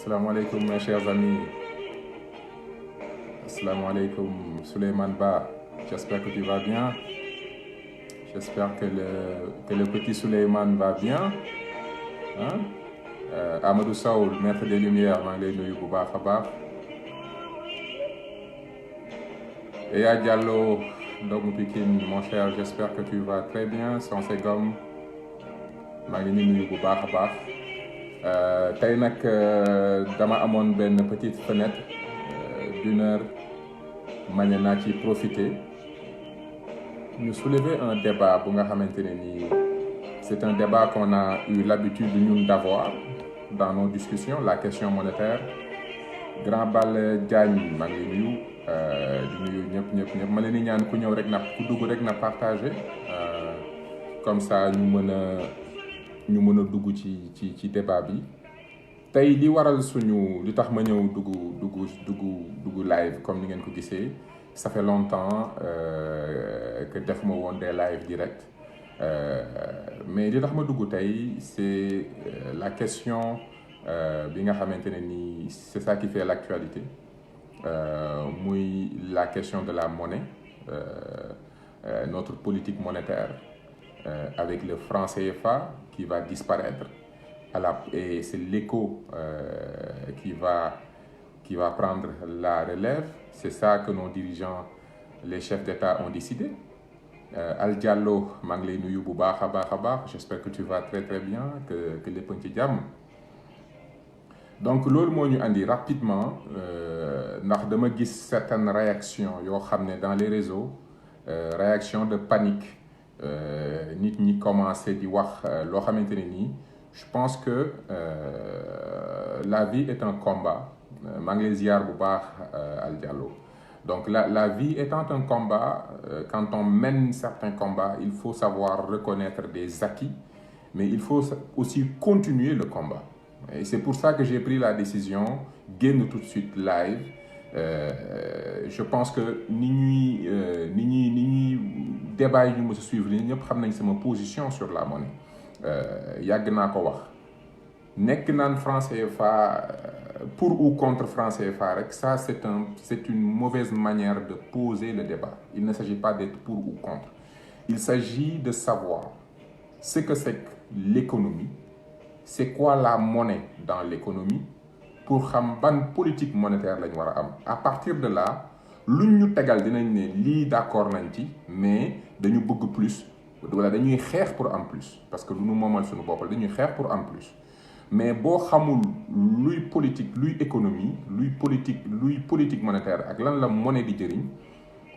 Assalamu alaikum mes chers amis. Assalamu alaikum Souleymane Ba. J'espère que tu vas bien. J'espère que le petit Souleymane va bien. Hein? Amadou Saoul, maître des lumières, maa ngi lay nuyu bu baax a baax. Eya Diallo, doomu Pikine, mon cher, j'espère que tu vas très bien. Sensé Gom, maa ngi nuyu bu baax a baax. Tey nag dama amoon benn petite fenêtre d'une heure ma ne naa ci profiter ñu soulever un débat bu nga xamante ne nii c'est un débat qu'on a eu l'habitude ñun d'avoir dans nos discussions, la question monétaire. Grand Bal Diagne maa ngi nuyu di nuyu ñëpp ma leen di ñaan ku ñëw rek na ku dugg rek na partager comme ça ñu mën a dugg ci débat bi. Tey li waral li tax ma ñëw dugg live comme ni ngeen ko gisee, ça fait longtemps que defuma woon des live direct, mais li tax ma dugg tey c'est la question bi nga xamante ne nii c'est ça qui fait l'actualité, muy la question de la monnaie, notre politique monétaire avec le franc CFA qui va disparaître. Et c'est l'écho qui va prendre la relève. C'est ça que nos dirigeants, les chefs d'État ont décidé. Al Diallo, maa ngi lay nuyu bu baax a baax. J'espère que tu vas très très bien, que lépp ci jàmm. Donc loolu moo ñu andi rapidement ndax dama gis certaines réactions yoo xam ne dans les réseaux, réactions de panique, nit ñi commencé di wax loo xamante ne nii. Je pense que la vie est un combat. maa ngi lay ziar bu baax Al Diallo. Donc la vie étant un combat, quand on mène certains combats, il faut savoir reconnaître des acquis, mais il faut aussi continuer le combat. Et c'est pour ça que j'ai pris la décision génn tout de suite live. Je pense que ni ñuy débat yi ñu mës a suivre ñëpp xam nañ sama position sur la monnaie. Yàgg naa ko wax nekk naan franc CFA pour ou contre franc CFA rek, ça c'est une mauvaise manière de poser le débat. Il ne s'agit pas d'être pour ou contre. Il s'agit de savoir ce que c'est que l'économie, c'est quoi la monnaie dans l'économie, pour xam ban politique monétaire lañ war a am. À partir de là luñ ñu tegal dinañ ne lii d'accord nañ ci, mais dañu bëgg plus. Wala dañuy xeex pour am plus, parce que lu nu moomal suñu bopp dañuy xeex pour am plus. Mais boo xamul luy politique, luy économie, luy politique monétaire ak lan la monnaie di jëriñ,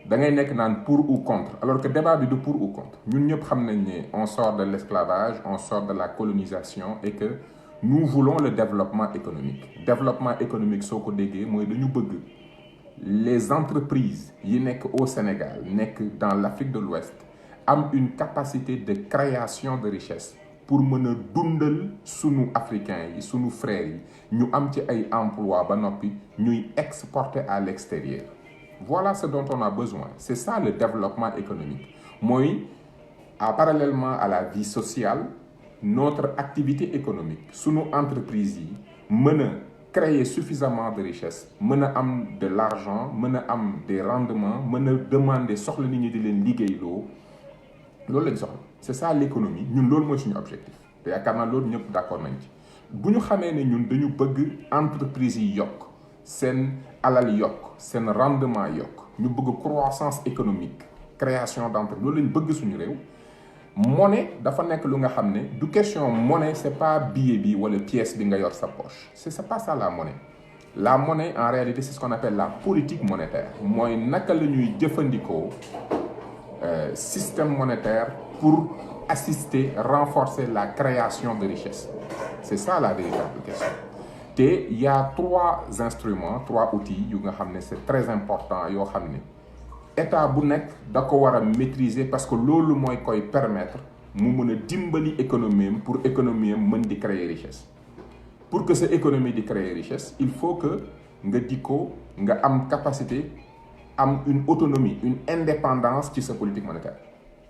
da ngay nekk naan pour ou contre, alors que débat bi du pour ou contre. Ñun ñëpp xam nañ ne on sort de l'esclavage, on sort de la colonisation et que nous voulons le développement économique. Développement économique soo ko déggee mooy dañu bëgg les entreprises yi nekk au Sénégal, nekk dans l'Afrique de l'Ouest, am une capacité de création de richesse pour mën a dundal sunu africains yi, sunu frères yi, ñu am ci ay emploi ba noppi ñuy exporter à l'extérieur. Voilà ce dont on a besoin. C'est ça le développement économique. Mooy parallèlement à la vie sociale, notre activité économique, sunu entreprise yi mën a créer suffisamment de richesse, mën a am de l'argent, mën a am des rendements, mën a demander soxla nit ñi di leen liggéeyloo. Loolu lañ soxla. C'est ça l'économie. Ñun loolu mooy suñu objectif. te yaakaar naa loolu ñëpp d'accord nañ ci. bu ñu xamee ne ñun dañu bëgg entreprise yi yokk, seen alal yokk, seen rendement yokk, ñu bëgg croissance économique, création d'entreprise, loolu lañ bëgg suñu réew. Monnaie dafa nekk lu nga xam ne du question monnaie, c'est pas billet bi wala pièce bi nga yor sa poche. C'est pas ça la monnaie. La monnaie en réalité c'est ce qu'on appelle la politique monétaire. Mooy naka la ñuy jëfandikoo système monétaire pour assister, renforcer la création de richesse. C'est ça la véritable question. Et il y a trois instruments, trois outils yu nga xam ne c'est très important yoo xam ne état bu nekk da ko war a maîtriser, parce que loolu mooy koy permettre mu mën a dimbali économie pour économie mën di créer richesse. Pour que cette économie di créer richesse, il faut que nga am capacité, am une autonomie, une indépendance ci sa politique monétaire.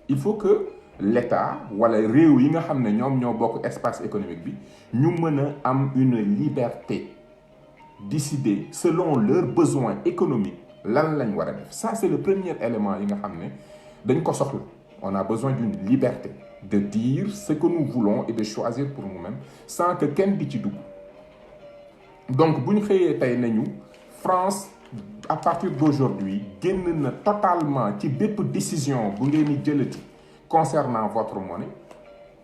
Il faut que l'État wala réew yi nga xam ne ñoom ñoo bokk espace économique bi ñu mën a am une liberté décider selon leurs besoins économiques lan lañ war a def. Ça c'est le premier élément yi nga xam ne dañ ko soxla. On a besoin d'une liberté de dire ce que nous voulons et de choisir pour nous-mêmes sans que kenn di ci dugg. Donc bu ñu xëyee tey nañu France à partir d'aujourd'hui génn na totalement ci bépp décision bu ngeen di jëlati concernant votre monnaie.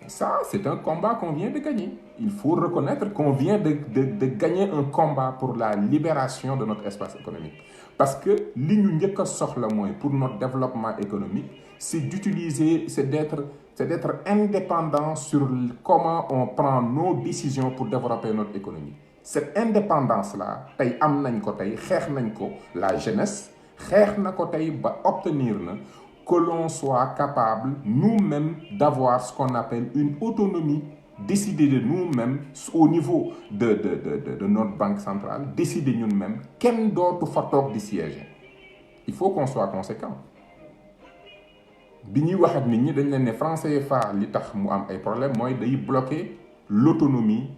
Ça, c'est un combat qu'on vient de gagner. Il faut reconnaître qu'on vient de gagner un combat pour la libération de notre espace économique. Parce que li ñu njëkk a soxla mooy pour notre développement économique, c'est d'être indépendant sur comment on prend nos décisions pour développer notre économie. Cette indépendance-là, tey am nañ ko tey xeex nañ ko la jeunesse xeex na ko tey ba obtenir na que l'on soit capable nous-mêmes d'avoir ce qu'on appelle une autonomie, décider de nous-mêmes au niveau de notre banque centrale, décider nous-mêmes kenn dootu fa toog di siéger. Il faut qu'on soit conséquent. Bi ñuy wax ak nit ñi dañ leen ne franc CFA li tax mu am ay problème mooy day bloquer l'autonomie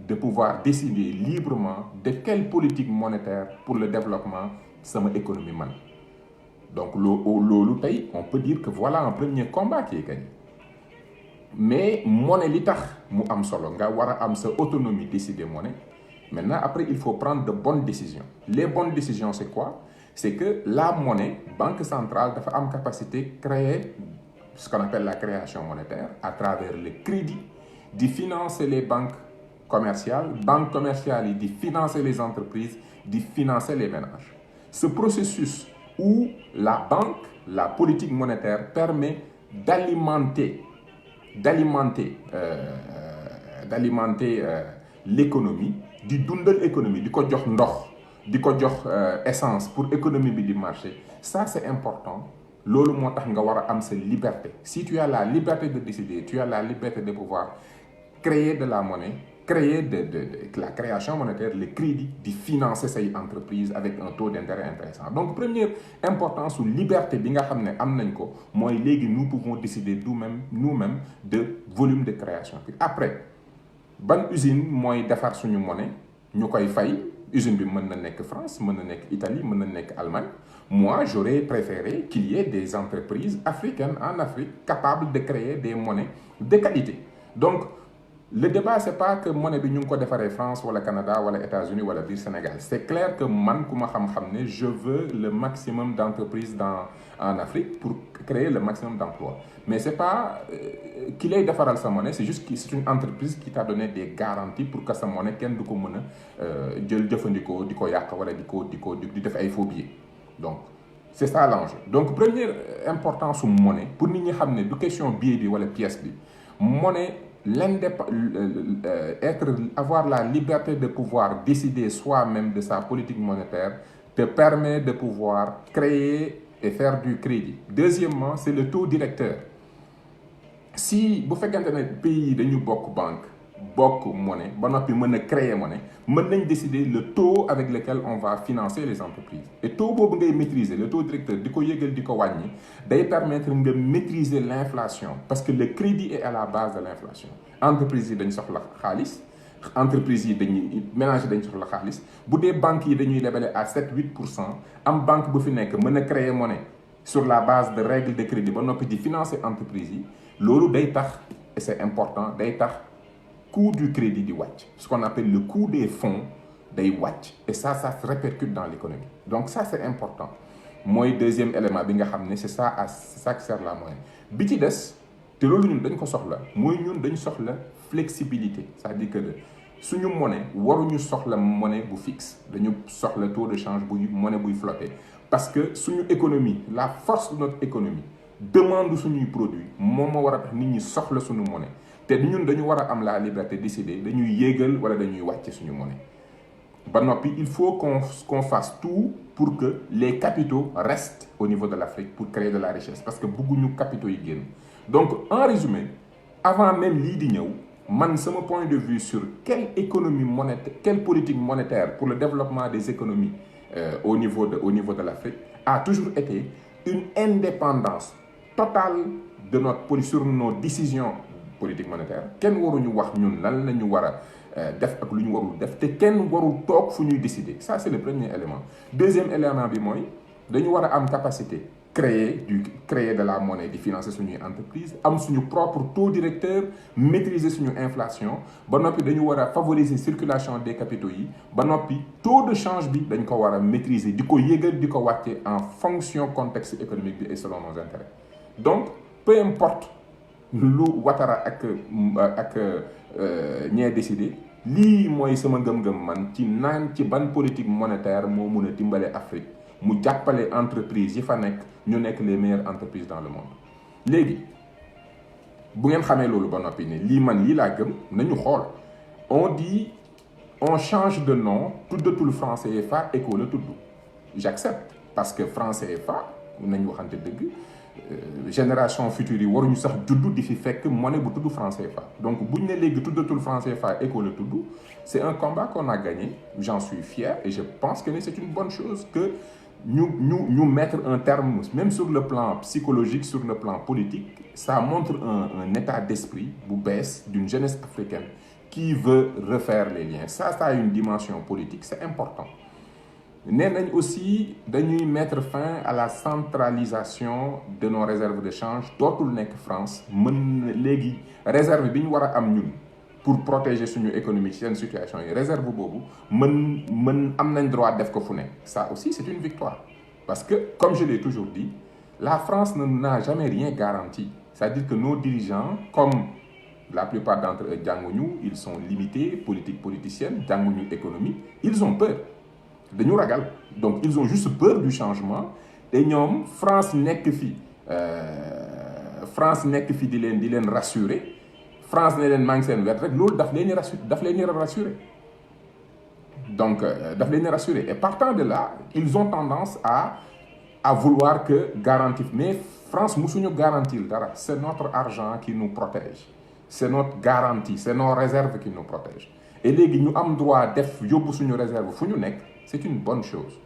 de pouvoir décider librement de quelle politique monétaire pour le développement sama économie man. Donc loolu tey on peut dire que voilà un premier combat qui est gagné. Mais monnaie li tax mu am solo nga war a am sa autonomie décider monnaie. Maintenant après il faut prendre de bonnes décisions. Les bonnes décisions c'est quoi? C'est que la monnaie, banque centrale dafa am capacité créer ce qu'on appelle la création monétaire à travers le crédit, de financer les banques commerciales yi di financer les entreprises, di financer les ménages. Ce processus où la banque, la politique monétaire permet d'alimenter l'économie, di dundal économie, di ko jox ndox, di ko jox essence pour économie bi di marcher. Ça c'est important. Loolu moo tax nga war a am sa liberté. Si tu as la liberté de décider, tu as la liberté de pouvoir créer de la monnaie, créer de la création monétaire, le crédit, de financer ces entreprises avec un taux d'intérêt intéressant. Donc première importance ou liberté bi nga xam ne am nañ ko mooy léegi nous pouvons décider nous-mêmes de volume de création. Puis après ban usine mooy defar suñu monnaie ñu koy fay. Usine bi mën na nekk France, mën na nekk Italie, mën na nekk Allemagne. Moi, j'aurais préféré qu'il y ait des entreprises africaines en Afrique capables de créer des monnaies de qualité. Donc, le débat, c'est pas que monnaie bi ñu ngi ko defaree France wala Canada wala États-Unis wala biir Sénégal. C'est clair que man ku ma xam-xam ne je veux le maximum d'entreprises en Afrique pour créer le maximum d'emplois. Mais c'est pas ki lay defaral sa monnaie, c'est juste que c'est une entreprise qui t'a donné des garanties pour que sa monnaie kenn du ko mën a jël jëfandikoo di ko yàq wala di def ay faux billets. Donc c'est ça l'enjeu. Donc première importance su monnaie pour nit ñi xam ne du question billet bi wala pièce bi monnaie avoir la liberté de pouvoir décider soi-même de sa politique monétaire te permet de pouvoir créer et faire du crédit. Deuxièmement, c'est le taux directeur. Si bu fekkente ne pays yi dañu bokk banque bokk monnaie ba noppi mën a créer monnaie mën nañ décider le taux avec lequel on va financer les entreprises. Et taux boobu ngay maîtriser le taux directeur di ko yëgal di ko wàññi day permettre nga maîtriser l'inflation parce que le crédit est à la base de l'inflation. Entreprises yi dañ soxla xaalis entreprises yi dañuy ménages dañ soxla xaalis bu dee banques yi dañuy lebale à 7-8% am banque bu fi nekk mën a créer monnaie sur la base de règles de crédit ba noppi di financer entreprises yi loolu day tax et c'est important day tax coût du crédit di wàcc. Ce qu'on appelle le coût des fonds day wàcc et ça se répercute dans l'économie. Donc ça c'est important mooy deuxième élément bi nga xam ne c'est ça qui sert la monnaie. Bi ci des te loolu ñun dañ ko soxla mooy ñun dañ soxla flexibilité, c'est-à-dire que suñu monnaie waruñu soxla monnaie bu fixe dañu soxla taux de change buy monnaie buy flotter parce que suñu économie la force de notre économie demande suñuy produit moom moo war a tax nit ñi soxla suñu monnaie te ñun dañu war a am la liberté de décider dañuy yéegal wala dañuy wàcce suñu monnaie. Ba noppi il faut qu'on fasse tout pour que les capitaux restent au niveau de l'Afrique pour créer de la richesse parce que bëgguñu capitaux yi génn. Donc en résumé avant même lii di ñëw man sama point de vue sur quelle économie monétaire quelle politique monétaire pour le développement des économies au niveau de l'Afrique a toujours été une indépendance totale de notre sur nos décisions politique monétaire. Kenn waruñu wax ñun lan la ñu war a def ak lu ñu warul def te kenn warul toog fu ñuy décider. Ça c'est le premier élément. Deuxième élément bi mooy dañu war a am capacité créer de la monnaie di financer suñuy entreprise am suñu propre taux directeur maîtriser suñu inflation ba noppi dañu war a favoriser circulation des capitaux yi ba noppi taux de change bi dañ ko war a maîtriser di ko yégal di ko wàcce en fonction contexte économique bi et selon nos intérêts. Donc peu importe lu Ouattara ak ñee décidé lii mooy sama gëm-gëm man ci ban politique monétaire moo mun a dimbale Afrique mu jàppale entreprise yi fa nekk ñu nekk les meilleures entreprises dans le monde. Léegi bu ngeen xamee loolu ba noppi ne lii laa gëm nañu xool on change de nom tuddatul franc CFA ECO la tudd. J'accepte parce que franc CFA nañu waxante dëgg génération future yi waruñu sax juddu di fi fekk monnaie bu tudd franc CFA. Donc buñ ne léegi tuddatul franc CFA ECO la tudd, c'est un combat qu'on a gagné, j'en suis fier et je pense que c'est une bonne chose que ñu mettre un terme, même sur le plan psychologique, sur le plan politique. Ça montre un état d'esprit bu bees d'une jeunesse africaine qui veut refaire les liens. Ça a une dimension politique, c'est important. Nee nañ aussi dañuy mettre fin à la centralisation de nos réserves de change. Dootul nekk France mën léegi réserve bi ñu war a am ñun pour protéger suñu économie ci seen situation yi réserve boobu mën am nañ droit def ko fu nekk. Ça aussi c'est une victoire parce que comme je l'ai toujours dit, la France n'a jamais rien garanti. C'est-à-dire que nos dirigeants, comme la plupart d'entre eux jànguñu, ils sont limités, politicienne, jànguñu économie, ils ont peur. Dañu ragal. Donc ils ont juste peur du changement et ñoom France nekk fi di leen rassurer. France ne leen maa ngi seen wet rek loolu daf leen rassurer. Donc daf leen rassurer et partant de là ils ont tendance à vouloir que garantir. Mais France musuñu garantir dara. C'est notre argent qui nous protège. C'est notre garantie, c'est nos réserves qui nous protègent. Et léegi ñu am droit def yóbbu suñu réserve fu ñu nekk, c'est une bonne chose.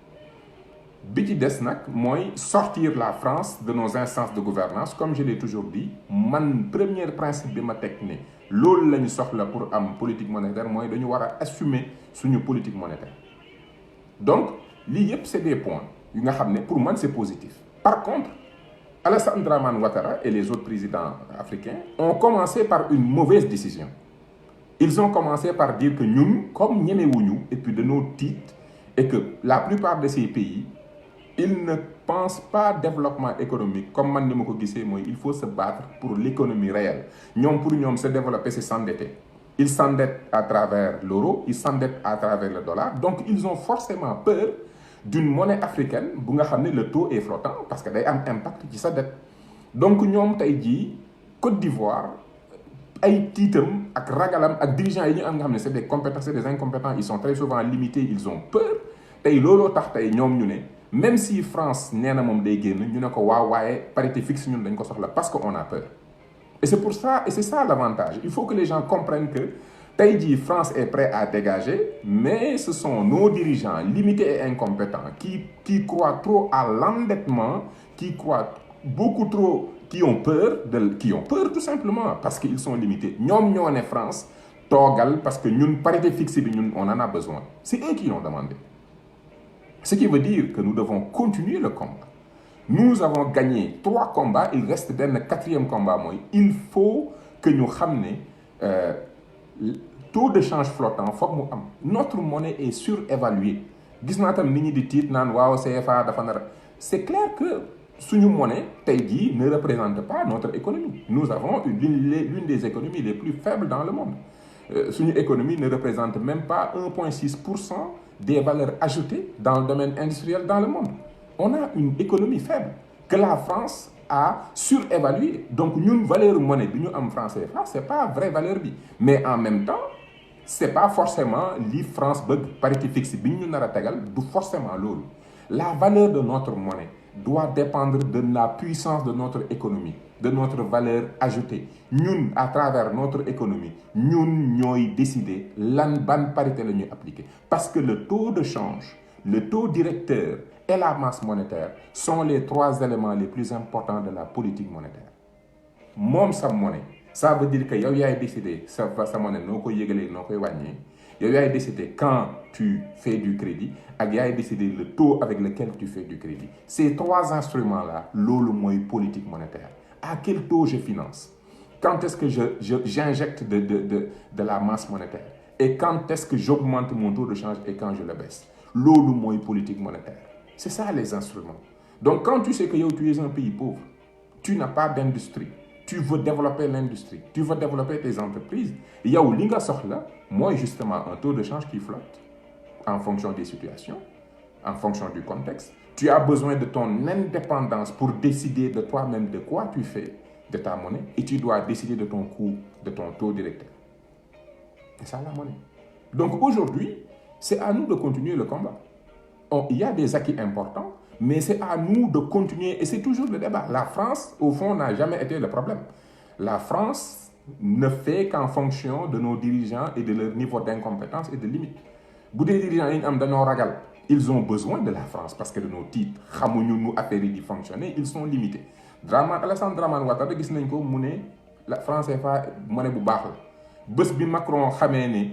Bi ci des nag mooy sortir la France de nos instances de gouvernance. Comme je l'ai toujours dit, man premier principe bi ma teg ne loolu la ñu soxla pour am politique monétaire mooy dañu war a assumer suñu politique monétaire. Donc lii yëpp c'est des points yu nga xam ne pour man c'est positif. Par contre, Alassane Dramane Ouattara et les autres présidents africains ont commencé par une mauvaise décision. Ils ont commencé par dire que ñun comme ñemewuñu et puis dañoo tiit et que la plupart de ces pays ils ne pensent pas développement économique comme man ni ma ko gisee mooy il faut se battre pour l'économie réelle. Pour ñoom se développer c'est s'endetter. Ils s'endettent à travers l'euro, ils s'endettent à travers le dollar. Donc ils ont forcément peur d'une monnaie africaine bu nga xam ne le taux est flottant parce que day am impact ci sa dette. Donc ñoom tey jii Côte d'Ivoire ay tiitam ak ragalam ak dirigeants yi ñu am nga xam ne c'est des compétents, c'est des incompétents, ils sont très souvent limités, ils ont peur. Tey looloo tax tey ñoom ñu ne même si France nee na moom day génn ñu ne ko waaw waaye parité fixe ñun dañ ko soxla parce que on a peur. Et c'est pour ça, et c'est ça l'avantage. Il faut que les gens comprennent que tey jii France est prêt à dégager, mais ce sont nos dirigeants limités et incompétents qui croient trop à l'endettement, qui croient beaucoup trop, qui ont peur tout simplement parce qu'ils sont limités. Ñoom ñoo ne France toogal parce que ñun parité fixe bi ñun on en a besoin. C'est eux qui l'ont demandé. Ce qui veut dire que nous devons continuer le combat. Nous avons gagné 3 combats, il reste benn 4e combat mooy il faut que ñu xam ne taux de change flottant foog mu am. Notre monnaie est surévaluée. Gis naa tam nit ñi di tiit naan waaw CFA dafa nar. C'est clair que suñu monnaie tey jii ne représente pas notre économie. Nous avons l'une des économies les plus faibles dans le monde. Suñu économie ne représente même pas 1,6% des valeurs ajoutées dans le domaine industriel dans le monde. On a une économie faible que la France a surévaluée. Donc ñun valeur monnaie bi ñu am franc CFA c'est pas vraie valeur bi. Mais en même temps c'est pas forcément li France bëgg parité fixe bi ñu nar a tegal du forcément loolu. La valeur de notre monnaie doit dépendre de la puissance de notre économie, de notre valeur ajoutée. Ñun à travers notre économie ñun ñooy décider ban parité la ñuy appliquer parce que le taux de change, le taux directeur et la masse monétaire sont les 3 éléments les plus importants de la politique monétaire. Moom sa monnaie Ça veut dire que yow yaay décider sa monnaie noo koy yëgalee noo koy wàññee yow yaay décider quand tu fais du crédit ak yaay décider le taux avec lequel tu fais du crédit. Ces trois instruments-là, loolu mooy politique monétaire. À quel taux je finance? Quand est-ce que j'injecte de la masse monétaire? Et quand est-ce que j'augmente mon taux de change et quand je le baisse? Loolu mooy politique monétaire. C'est ça les instruments. Donc quand tu sais que yow tu es un pays pauvre, tu n'as pas d'industrie, tu veux développer l'industrie, tu veux développer tes entreprises, yow li nga soxla mooy justement un taux de change qui flotte en fonction des situations, en fonction du contexte. Tu as besoin de ton indépendance pour décider de toi-même de quoi tu fais de ta monnaie et tu dois décider de ton coût, de ton taux directeur. C'est ça la monnaie. Donc aujourd'hui, c'est à nous de continuer le combat. Il y a des acquis importants, mais c'est à nous de continuer et c'est toujours le débat. La France, au fond, n'a jamais été le problème. La France ne fait qu'en fonction de nos dirigeants et de leur niveau d'incompétence et de limite. Bu dee dirigeants yi ñu am dañoo ragal, ils ont besoin de la France parce que de nos titres xamuñu nu affaire yi di fonctionner, ils sont limités. Alassane Dramane Ouattara gis nañ ko mu ne la France CFA monnaie bu baax la bés bi Macron xamee ne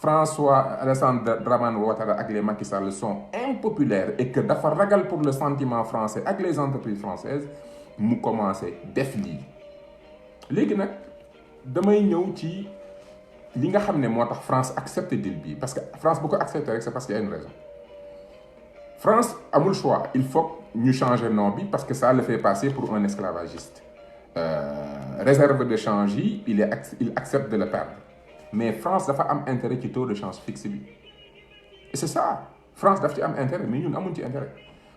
Alassane Dramane Ouattara ak les Macky Sall sont impopulaires et que dafa ragal pour le sentiment français ak les entreprises françaises mu commencé def lii. Léegi nag damay ñëw ci li nga xam ne moo tax France accepte deal bi parce que France bu ko accepté rek c'est parce qu'il y a une raison. France amul choix, il faut ñu changer nom bi parce que ça le fait passer pour un esclavagiste. Réserve de change yi il accepte de le perdre. Mais France dafa am intérêt ci taux de change fixe bi. Et c'est ça, France daf ci am intérêt mais ñun amuñ ci intérêt.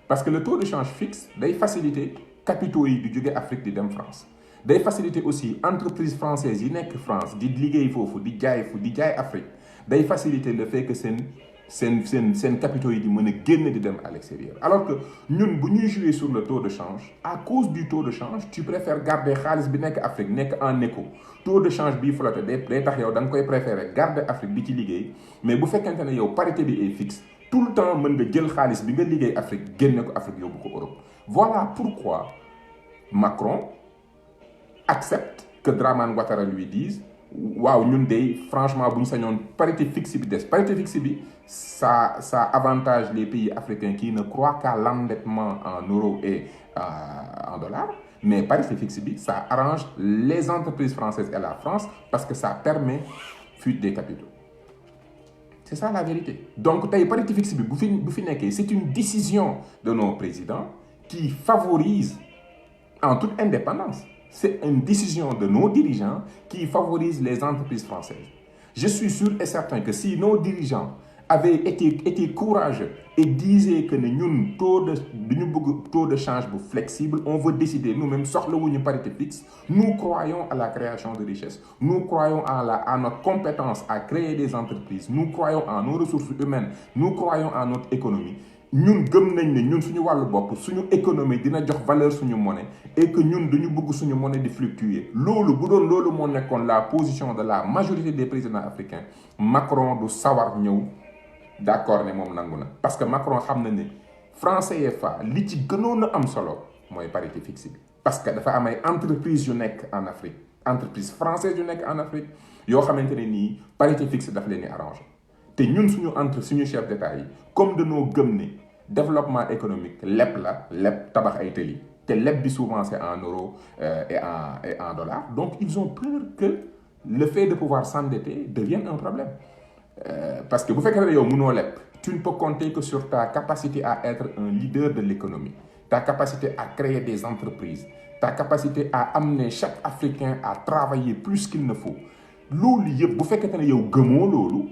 Parce que le taux de change fixe day faciliter capitaux yi di jóge Afrique di dem France. Day faciliter aussi entreprise française yi nekk France di liggéey foofu di jaay Afrique. Day faciliter le fait que seen capitaux yi di mën a génn di dem à l'extérieur. Alors que ñun bu ñuy jouer sur le taux de change, à cause du taux de change, tu préfères garder xaalis bi nekk Afrique nekk en écho. Taux de change bii flotte day tax yow da nga koy préférer garder Afrique di ci liggéey mais bu fekkente ne yow parité bi est fixe tout le temps mën nga jël xaalis bi nga liggéey Afrique génne ko Afrique yóbbu ko Europe. Voilà pourquoi Macron accepte que Dramane Ouattara lui dise waaw ñun de franchement bu ñu sañoon parité fixe bi des. Parité fixe bi ça avantage les pays africains qui ne croient qu'à l'endettement en euros et en dollars. Mais parité fixe bi ça arrange les entreprises françaises et la France parce que ça permet fuite des capitaux. C'est ça la vérité. Donc tey parité fixe bi bu fi nekkee c'est une décision de nos présidents qui favorise en toute indépendance. C'est une décision de nos dirigeants qui favorise les entreprises françaises. Je suis sûr et certain que si nos dirigeants avaient été courageux et disaient que ñun dañu bëgg taux de change bu flexible, on veut décider nous-mêmes soxlawuñu parité fixe. Nous croyons à la création de richesses. Nous croyons à notre compétence à créer des entreprises. Nous croyons en nos ressources humaines. Nous croyons en notre économie. Ñun gëm nañ ne ñun suñu wàllu bopp suñu économie dina jox valeur suñu monnaie et que ñun dañu bëgg suñu monnaie di fluctuer loolu bu doon loolu moo nekkoon la position de la majorité des présidents africains Macron du sawar ñëw d'accord ne moom nangu na parce que Macron xam na ne franc CFA li ci gënoon a am solo mooy parité fixe bi parce que dafa am ay entreprises yu nekk en Afrique entreprise française yu nekk en Afrique yoo xamante ne nii parité fixe daf leen di arrangé te ñun suñu chef d'État yi comme dañoo gëm ne développement économique leb tabax ay tëli te leb bi souvent c'est en euros et en dollars donc ils ont peur que le fait de pouvoir s'endetter devienne un problème parce que bu fekkee ne yow mënoo leb tu ne peux compter que sur ta capacité à être un leader de l'économie ta capacité à créer des entreprises ta capacité à amener chaque Africain à travailler plus qu'il ne faut loolu yëpp bu fekkee ne yow gëmoo loolu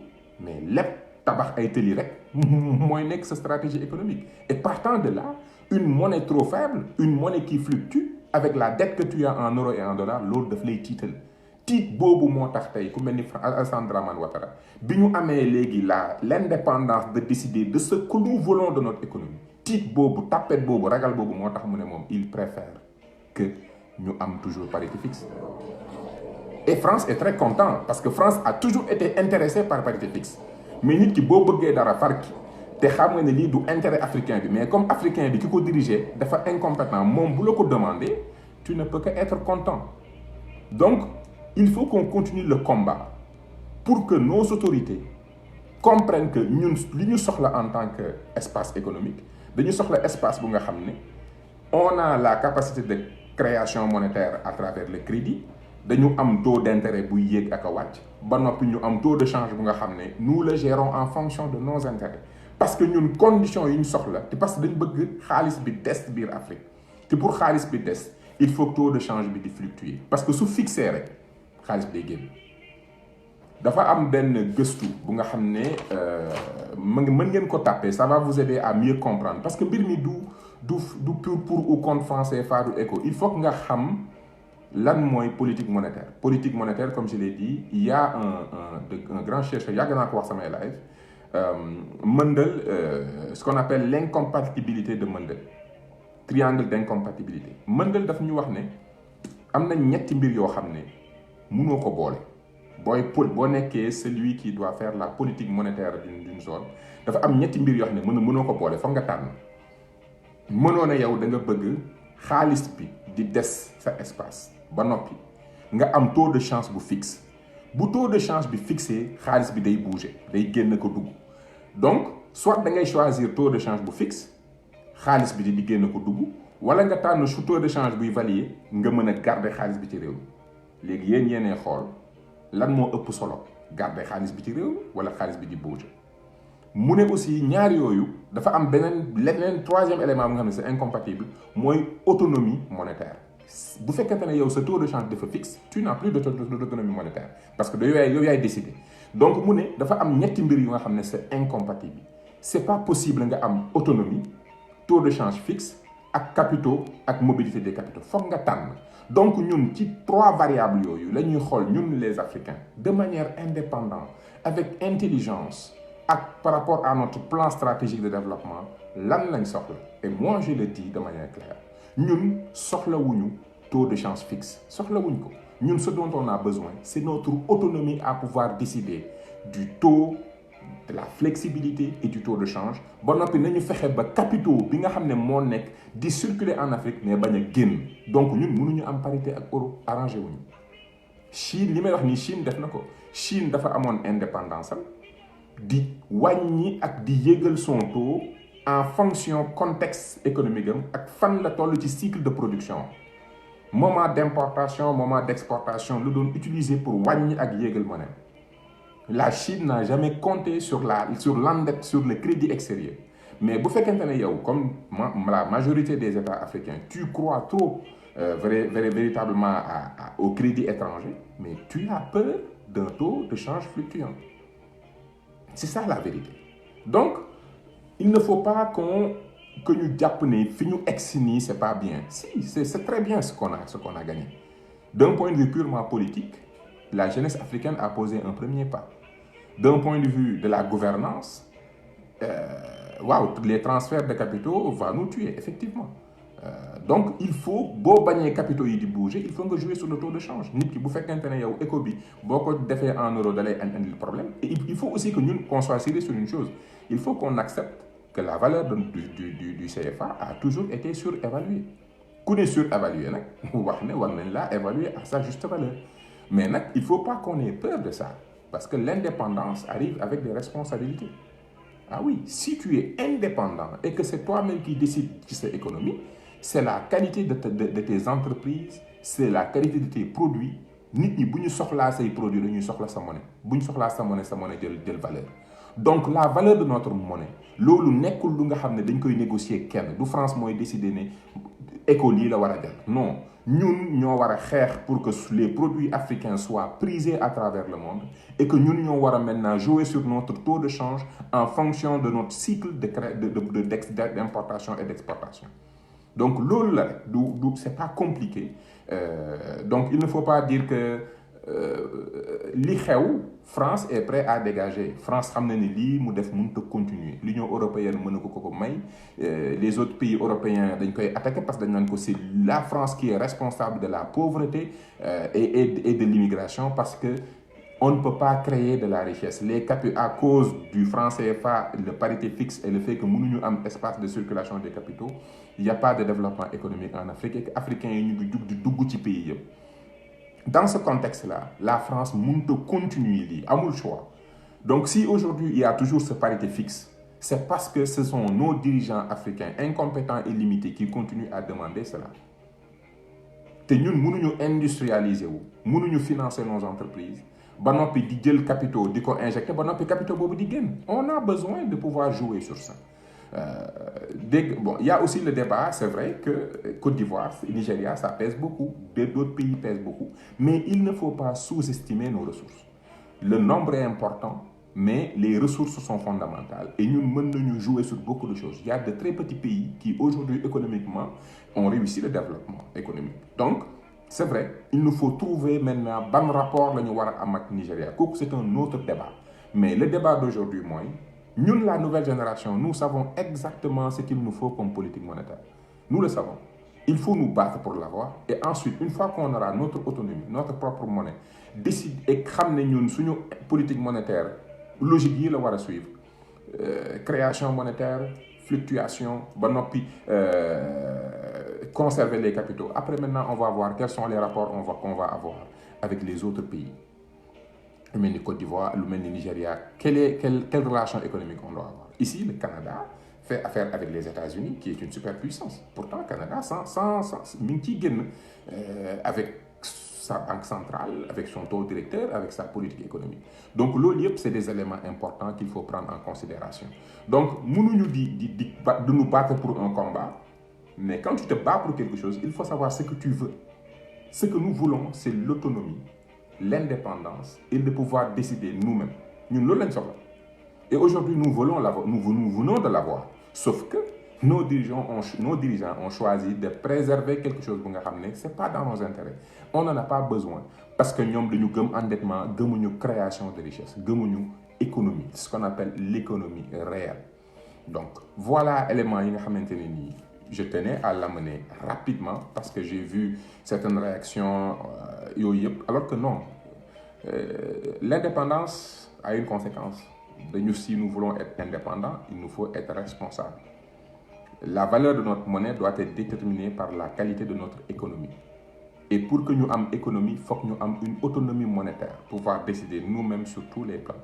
mais lépp tabax ay tëli rek mooy nekk sa stratégie économique et partant de là une monnaie trop faible une monnaie qui fluctue avec la dette que tu as en euros et en dollars loolu daf lay tiital tiit boobu moo tax tey ku mel ni Alassane Dramane Ouattara bi ñu amee léegi l'indépendance de décider de ce que nous voulons de notre économie tiit boobu tapet boobu ragal boobu moo tax mu ne moom il préfère que ñu am toujours parité fixe. Et France est très content parce que France a toujours été intéressée par parité fixe mais nit ki boo bëggee dara far ki te xam nga ne lii du intérêt africain bi mais comme africain bi ki ko diriger dafa incompétent moom bu la ko demander tu ne peux que être content donc il faut qu'on continue le combat pour que nos autorités comprennent que ñun li ñu soxla en tant que espace économique dañu soxla espace bu nga xam ne on a la capacité de création monétaire à travers le crédit dañu am taux d'intérêt buy yéeg ak a wàcc ba noppi ñu am taux de change bu nga xam ne nous le gérons en fonction de nos intérêts parce que ñun conditions yi ñu soxla te parce que dañu bëgg xaalis bi des biir Afrique te pour xaalis bi des il faut que taux de change bi di fluctuer parce que su fixé rek xaalis bi day génn. dafa am benn gëstu bu nga xam ne mën ngeen ko taper ça va vous aider à mieux comprendre parce que mbir mi du pour ou contre franc CFA du éco il faut que nga xam lan mooy politique monétaire. Politique monétaire comme je l'ai dit il y a un grand chercheur yàgg naa ko wax samay live Mundell ce qu'on appelle l'incompatibilité de Mundell triangle d'incompatibilité Mundell daf ñu wax ne am na ñetti mbir yoo xam ne mënoo ko boole. boo nekkee celui qui doit faire la politique monétaire d'une zone dafa am ñetti mbir yoo xam ne mënoo ko boole foog nga tànn mënoo ne yow da nga bëgg xaalis bi di des sa espace ba noppi nga am taux de change bu fixe bu taux de change bi fixé xaalis bi day bouger day génn ko dugg donc soit da ngay choisir taux de change bu fixe xaalis bi di génn ko dugg wala nga tànn su taux de change buy varier nga mën a garder xaalis bi ci réew mi léegi yéenee xool. lan moo ëpp solo garder xaalis bi ci réew wala xaalis bi di bouger mu ne aussi ñaar yooyu dafa am leneen troisième élément bu nga xam ne c'est incompatible mooy autonomie monétaire bu fekkente ne yow sa taux de change dafa fixe tu n'as plus d'autonomie monétaire parce que yow yaay décider donc mu ne dafa am ñetti mbir yu nga xam ne c'est incompatible c'est pas possible nga am autonomie taux de change fixe ak capitaux ak mobilité des capitaux foog nga tànn. donc ñun ci trois variables yooyu la ñuy xool ñun les Africains de manière indépendante avec intelligence ak par rapport à notre plan stratégique de développement lan lañ soxla et moi je le dis de manière claire ñun soxlawuñu taux de change fixe soxlawuñ ko ñun ce dont on a besoin c'est notre autonomie à pouvoir décider du taux de la flexibilité et du taux de change ba noppi nañu fexe ba capitaux bi nga xam ne moo nekk di circuler en Afrique mais bañ a génn donc ñun mënuñu am parité ak euro arrangé wuñu Chine li may wax nii Chine def na ko Chine dafa amoon indépendance am di wàññi ak di yégal son taux en fonction contexte économique am ak fan la toll ci cycle de production moment d'importation moment d'exportation lu doon utiliser pour wàññi ak yégal monnaie. La Chine n'a jamais compté sur le crédit extérieur mais bu fekkente ne yow comme la majorité des États africains tu crois trop véritablement au crédit étranger mais tu as peur d'un taux de change fluctuant c'est ça la vérité donc il ne faut pas que ñu jàpp ne fi ñu egsi nii c'est pas bien si c'est très bien ce qu'on a gagné d'un point de vue purement politique. La jeunesse africaine a posé un premier pas. D'un point de vue de la gouvernance, les transferts de capitaux vont nous tuer, effectivement. Donc, il faut, boo bañee capitaux yi di bouger, il faut nga jouer sur le taux de change. Nit ki bu fekkente ne yow éco bi boo ko defee en euro dalay andi le problème. Et il faut aussi que ñun qu'on soit sérieux sur une chose. Il faut qu'on accepte que la valeur du CFA a toujours été surévaluée. Ku ne surévalué nag wax ne war nañ laa évaluer à sa juste valeur. Mais nag il faut pas qu'on ait peur de ça parce que l'indépendance arrive avec des responsabilités. Ah oui, si tu es indépendant et que c'est toi-même qui décides de cette économie, c'est la qualité de tes entreprises, c'est la qualité de tes produits. Nit ñi bu ñu soxlaa say produits dañuy soxla sa monnaie bu ñu soxlaa sa monnaie jël valeur. Donc la valeur de notre monnaie loolu nekkul lu nga xam ne dañ koy négocier kenn du France mooy décider ne éco lii la war a jël non ñun ñoo war a xeex pour que les produits africains soient prisés à travers le monde et que ñun ñoo war a maintenant jouer sur notre taux de change en fonction de notre cycle d'importation et d'exportation. Donc loolu la rek du c'est pas compliqué donc il ne faut pas dire que li xew France est prêt à dégager France xam na ni lii mu def mënut a continuer l'Union européenne mën na ko may les autres pays européens dañ koy attaquer parce que dañ naan ko c'est la France qui est responsable de la pauvreté et de l'immigration parce que on ne peut pas créer de la richesse les capitaux à cause du franc CFA la parité fixe et le fait que mënuñu am espace de circulation des capitaux il y a pas de développement économique en Afrique et que africains yi ñu ngi jug di dugg ci pays yëpp Dans ce contexte-là, la France mënut a continuer lii amul choix. Donc si aujourd'hui il y a toujours cette parité fixe, c'est parce que ce sont nos dirigeants africains incompétents et limités qui continuent à demander cela. te ñun mënuñu industrialiser wu mënuñu financer nos entreprises ba noppi di jël capitaux di ko injecter ba noppi capitaux boobu di génn. On a besoin de pouvoir jouer sur ça. Bon, il y a aussi le débat, c'est vrai que Côte d'Ivoire, Nigeria, ça pèse beaucoup, d'autres pays pèsent beaucoup, mais il ne faut pas sous-estimer nos ressources. Le nombre est important, mais les ressources sont fondamentales. Et nous menons jouer sur beaucoup de choses. Il y a de très petits pays qui, aujourd'hui, économiquement, ont réussi le développement économique. Donc, c'est vrai, il nous faut trouver maintenant bon rapport avec le Nigeria. C'est un autre débat. Mais le débat d'aujourd'hui, moi, nous, la nouvelle génération, nous savons exactement ce qu'il nous faut comme politique monétaire. Nous le savons. Il faut nous battre pour l'avoir. Et ensuite, une fois qu'on aura notre autonomie, notre propre monnaie, décider et ramener une politique monétaire, logique, il va suivre. Création monétaire, fluctuation, conserver les capitaux. Après, maintenant, on va voir quels sont les rapports qu'on va avoir avec les autres pays. Le même Côte d'Ivoire, le même Nigeria, quelle relation économique on doit avoir. Ici, le Canada fait affaire avec les États-Unis, qui est une superpuissance. Pourtant, le Canada, avec sa banque centrale, avec son taux directeur, avec sa politique économique. Donc, l'OLIEP, c'est des éléments importants qu'il faut prendre en considération. Donc, nous de nous battre pour un combat, mais quand tu te bats pour quelque chose, il faut savoir ce que tu veux. Ce que nous voulons, c'est l'autonomie, l'indépendance et de pouvoir décider nous-mêmes. Nous l'avons. Et aujourd'hui, nous venons de l'avoir. Sauf que nos dirigeants ont choisi de préserver quelque chose que ce n'est pas dans nos intérêts. On n'en a pas besoin. Parce que nous avons un endettement, une création de richesse, une économie, ce qu'on appelle l'économie réelle. Donc, voilà l'élément que je tenais à l'amener rapidement parce que j'ai vu certaines réactions, alors que non. L'indépendance a une conséquence. Si nous voulons être indépendants, il nous faut être responsables. La valeur de notre monnaie doit être déterminée par la qualité de notre économie. Et pour que nous ayons une économie, il faut que nous ayons une autonomie monétaire pour pouvoir décider nous-mêmes sur tous les plans.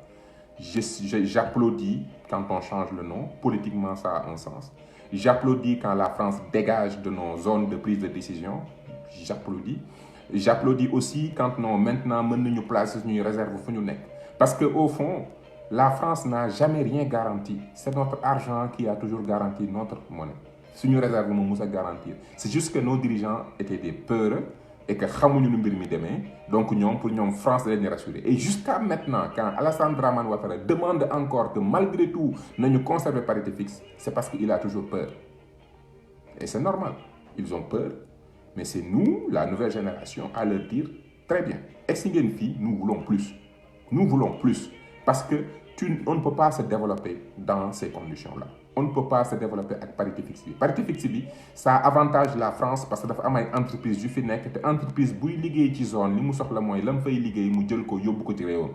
J'applaudis quand on change le nom. Politiquement, ça a un sens. J'applaudis quand la France dégage de nos zones de prise de décision. J'applaudis. J'applaudis aussi quand nous maintenant nous plaçons une réserve. Parce qu'au fond, la France n'a jamais rien garanti. C'est notre argent qui a toujours garanti notre monnaie. Si nous réservons, nous devons garantir. C'est juste que nos dirigeants étaient des peureux et que nous ne savons pas. Donc, pour nous, France de les rassurer. Et jusqu'à maintenant, quand Alassane Dramane Ouattara demande encore que malgré tout, nous conservions parité fixe, c'est parce qu'il a toujours peur. Et c'est normal. Ils ont peur. Mais c'est nous, la nouvelle génération, à leur dire, très bien, nous voulons plus. Nous voulons plus. Parce que on ne peut pas se développer dans ces conditions-là. On ne peut pas se développer avec parité fixe. Parité fixe, ça avantage la France parce que dafa am ay entreprise yu fi nekk te entreprise buy liggéey ci zone li mu soxla mooy lam fay liggéey mu jël ko yóbbu ko ci réewam.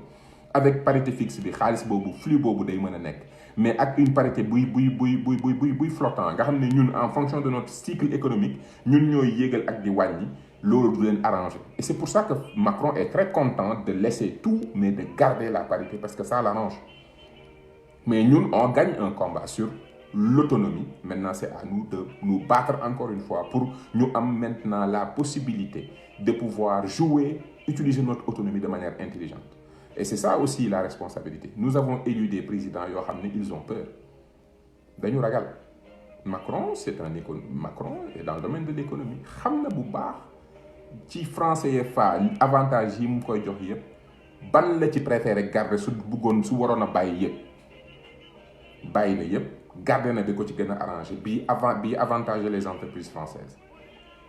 Avec parité fixe bi xaalis boobu flux boobu day mën a nekk. Mais avec une parité buy flottant nga xam ne ñun en fonction de notre cycle économique ñun ñooy yéegal ak di wàññi loolu du leen arranger. Et c'est pour ça que Macron est très content de laisser tout mais de garder la parité parce que ça l'arrange. Mais nous, on gagne un combat sur l'autonomie. Maintenant, c'est à nous de nous battre encore une fois pour nous avoir maintenant la possibilité de pouvoir jouer, utiliser notre autonomie de manière intelligente. Et c'est ça aussi la responsabilité. Nous avons élu des présidents, ils ont peur. Macron, Macron est dans le domaine de l'économie. Si France CFA, avantage yi mu koy jox yépp ban la ci préférer garder su bëggoon su waroon a bàyyi yépp bàyyi na yépp garder na bi ko ci gën a arrangé bii avantager les entreprises françaises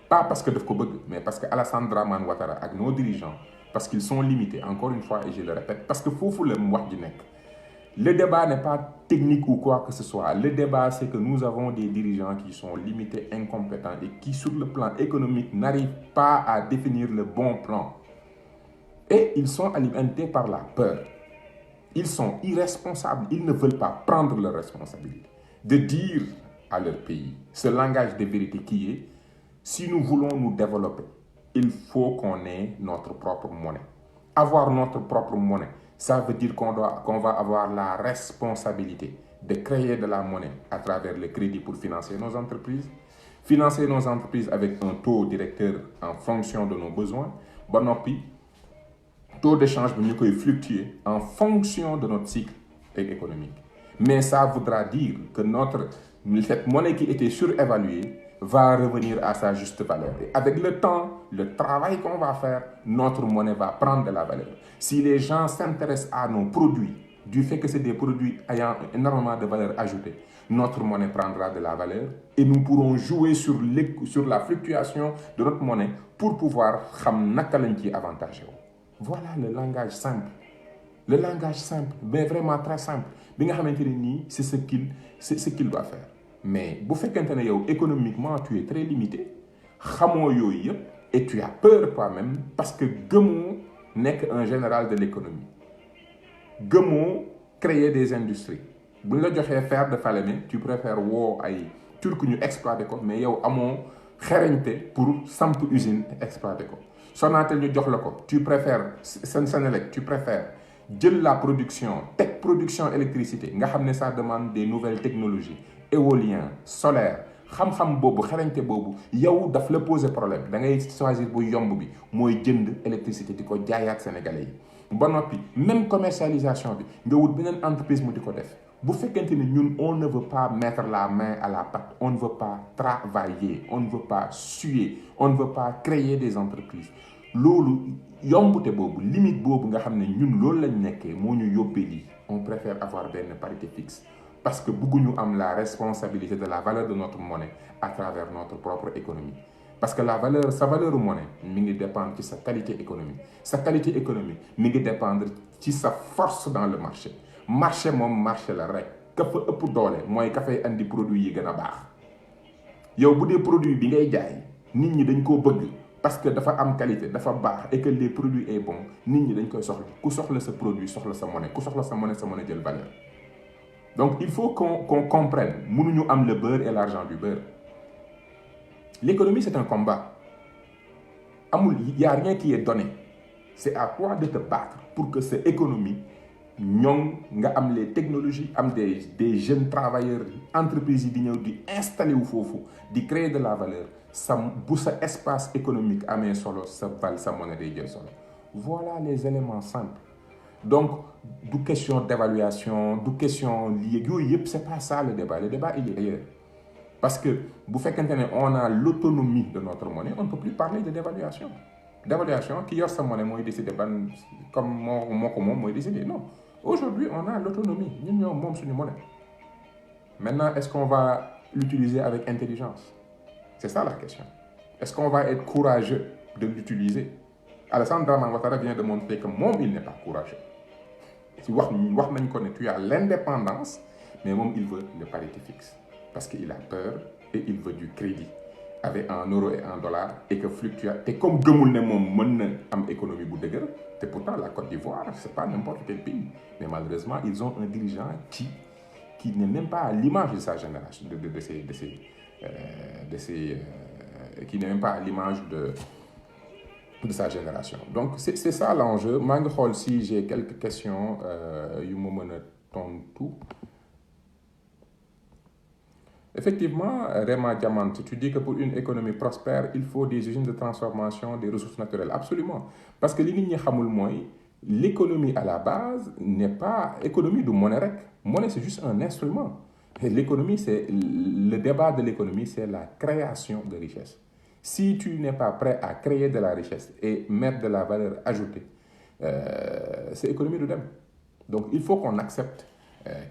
pas parce que daf ko bëgg mais parce que Alassane Dramane Ouattara ak nos dirigeants parce qu'ils sont limités encore une fois et je le répète parce que foofu la mu wax ji nekk. Le débat n'est pas technique ou quoi que ce soit. Le débat, c'est que nous avons des dirigeants qui sont limités, incompétents et qui, sur le plan économique, n'arrivent pas à définir le bon plan. Et ils sont alimentés par la peur. Ils sont irresponsables. Ils ne veulent pas prendre leurs responsabilités. De dire à leur pays ce langage de vérité qui est, si nous voulons nous développer, il faut qu'on ait notre propre monnaie. Avoir notre propre monnaie, ça veut dire qu'on va avoir la responsabilité de créer de la monnaie à travers le crédit pour financer nos entreprises. Financer nos entreprises avec un taux directeur en fonction de nos besoins. Ba noppi, taux d'échange bi ñu koy fluctuer en fonction de notre cycle économique. Mais ça voudra dire que cette monnaie qui était surévaluée va revenir à sa juste valeur. Et avec le temps, le travail qu'on va faire, notre monnaie va prendre de la valeur. Si les gens s'intéressent à nos produits, du fait que c'est des produits ayant énormément de valeur ajoutée, notre monnaie prendra de la valeur et nous pourrons jouer sur la fluctuation de notre monnaie pour pouvoir xam naka lañ ci avantagé. Voilà le langage simple. Le langage simple, mais vraiment très simple. Bi nga xamante ne nii c'est ce qu'il doit faire. Mais bu fekkente ne yow économiquement tu es très limité, xamoo yooyu yëpp et tu as peur toi-même parce que gëmoo nekk un général de l'économie. Gëmoo créer des industries. Bu ñu la joxee fer de Falémé, tu préfères woo ay turc ñu exploiter ko, mais yow amoo xereñte pour samp usine exploiter ko. Sonatel ñu jox la ko, tu préfères Senelec, tu préfères jël la production électricité nga xam ne ça demande des nouvelles technologies, éolien, solaire, xam-xam boobu xereñte boobu yow daf la poser problème. Da ngay choisir bu yomb bi mooy jënd électricité di ko jaayaat Sénégalais yi. Ba noppi même commercialisation bi nga wut beneen entreprise mu di ko def. Bu fekkente ni ñun on ne veut pas mettre la main à la pâte, on ne veut pas travailler, on ne veut pas suer, on ne veut pas créer des entreprises. Loolu yombute boobu limite boobu nga xam ne ñun loolu lañ nekkee moo ñu yóbbee lii. On préfère avoir benn parité fixe parce que bëgguñu am la responsabilité de la valeur de notre monnaie à travers notre propre économie. Parce que sa valeur monnaie mi ngi dépendre ci sa qualité économique. Sa qualité économique mi ngi dépendre ci sa force dans le marché. Marché moom marché la rek ka fa ëpp doole mooy ka fay andi produit yi gën a baax. Yow bu dee produit bi ngay jaay nit ñi dañ koo bëgg parce que dafa am qualité dafa baax et que les produits est bon nit ñi dañ koy soxla ku soxla sa produit soxla sa monnaie ku soxla sa monnaie jël valeur. Donc il faut qu'on comprenne mënuñu am le beurre et l'argent du beurre. L'économie c'est un combat. Il y a rien qui est donné. C'est à toi de te battre pour que cette économie ñoŋ nga am les technologies am des jeunes travailleurs entreprises yi di ñëw di installer wu foofu di créer de la valeur bu sa espace économique amee solo sa monnaie day jël solo. Voilà les éléments simples. Donc du question d'évaluation du question liée yooyu yëpp c'est pas ça le débat il est ailleurs. Parce que bu fekkente ne on a l'autonomie de notre monnaie on ne peut plus parler de dévaluation ki yor sa monnaie mooy décider ban comme moo ko moom mooy décider non. Aujourd'hui, on a l'autonomie. Nous avons notre monnaie. Maintenant, est-ce qu'on va l'utiliser avec intelligence? C'est ça la question. Est-ce qu'on va être courageux de l'utiliser? Alassane Dramane Ouattara vient de montrer que Mom, il n'est pas courageux. Tu as l'indépendance, mais Mom, il veut le parité fixe. Parce qu'il a peur et il veut du crédit. Avec un euro et un dollar et que fluctue. Et comme Gemoul ne mom am économie bu dëgër, et pourtant la Côte d'Ivoire, c'est pas n'importe quel pays. Mais malheureusement, ils ont un dirigeant qui n'est même pas à l'image de sa génération, qui n'est même pas à l'image de sa génération. Donc c'est ça l'enjeu. Maa ngi xool si j'ai quelques questions yu ma mën a tontu. Effectivement, Réma Diamante, tu dis que pour une économie prospère, il faut des usines de transformation des ressources naturelles. Absolument. Parce que l'économie à la base n'est pas économie de monnaie rek. Monnaie, c'est juste un instrument. Et l'économie, le débat de l'économie, c'est la création de richesse. Si tu n'es pas prêt à créer de la richesse et mettre de la valeur ajoutée, c'est économie de dem. Donc, il faut qu'on accepte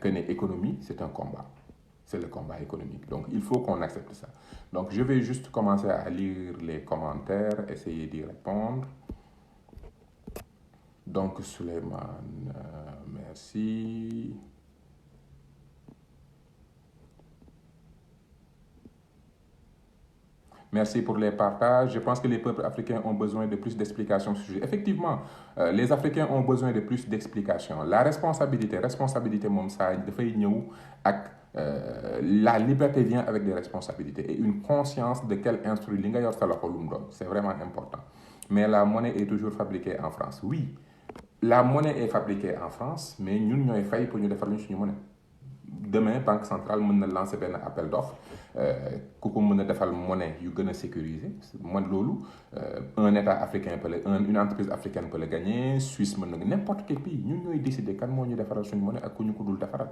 que l'économie, c'est un combat. C'est le combat économique. Donc, il faut qu'on accepte ça. Donc, je vais juste commencer à lire les commentaires, essayer d'y répondre. Donc, Souleymane, merci. Merci pour les partages. Je pense que les peuples africains ont besoin de plus d'explications sur ce sujet. Effectivement, les Africains ont besoin de plus d'explications. La responsabilité moom saa dafay ñëw ak La liberté vient avec des responsabilités et une conscience de quel instrument li nga yor sa loxo lu mu doon. C'est vraiment important. Mais la monnaie est toujours fabriquée en France. Oui, la monnaie est fabriquée en France, mais ñun ñooy fay pour ñu defar ñu suñu monnaie. Demain banque centrale mën na lancer benn appel d'offre ku ko mën a defal monnaie yu gën a sécurisé man loolu un état africain peut une entreprise africaine peut le gagner Suisse mën na n'importe quel pays ñun ñooy décider kan moo ñu defaral suñu monnaie ak ku ñu ko dul defaral.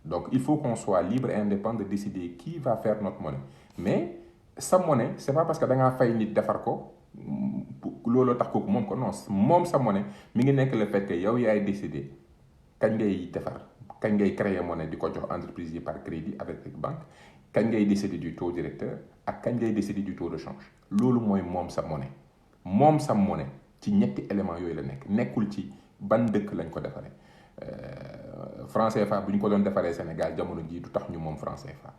Donc il faut qu'on soit libre et indépendant de décider qui va faire notre monnaie. Mais sa monnaie c'est pas parce que da ngaa fay nit defar ko looloo tax kooku moom ko non moom sa monnaie mi ngi nekk le fait que yow yaay décider kañ ngay defar kañ ngay créer monnaie di ko jox entreprise yi par crédit avec les banques kañ ngay décider du taux directeur ak kañ ngay décider du taux de change. Loolu mooy moom sa monnaie moom sa monnaie ci ñetti éléments yooyu la nekk nekkul ci ban dëkk lañ ko defaree franc CFA bu ñu ko doon defaree Sénégal jamono jii du tax ñu moom franc CFA.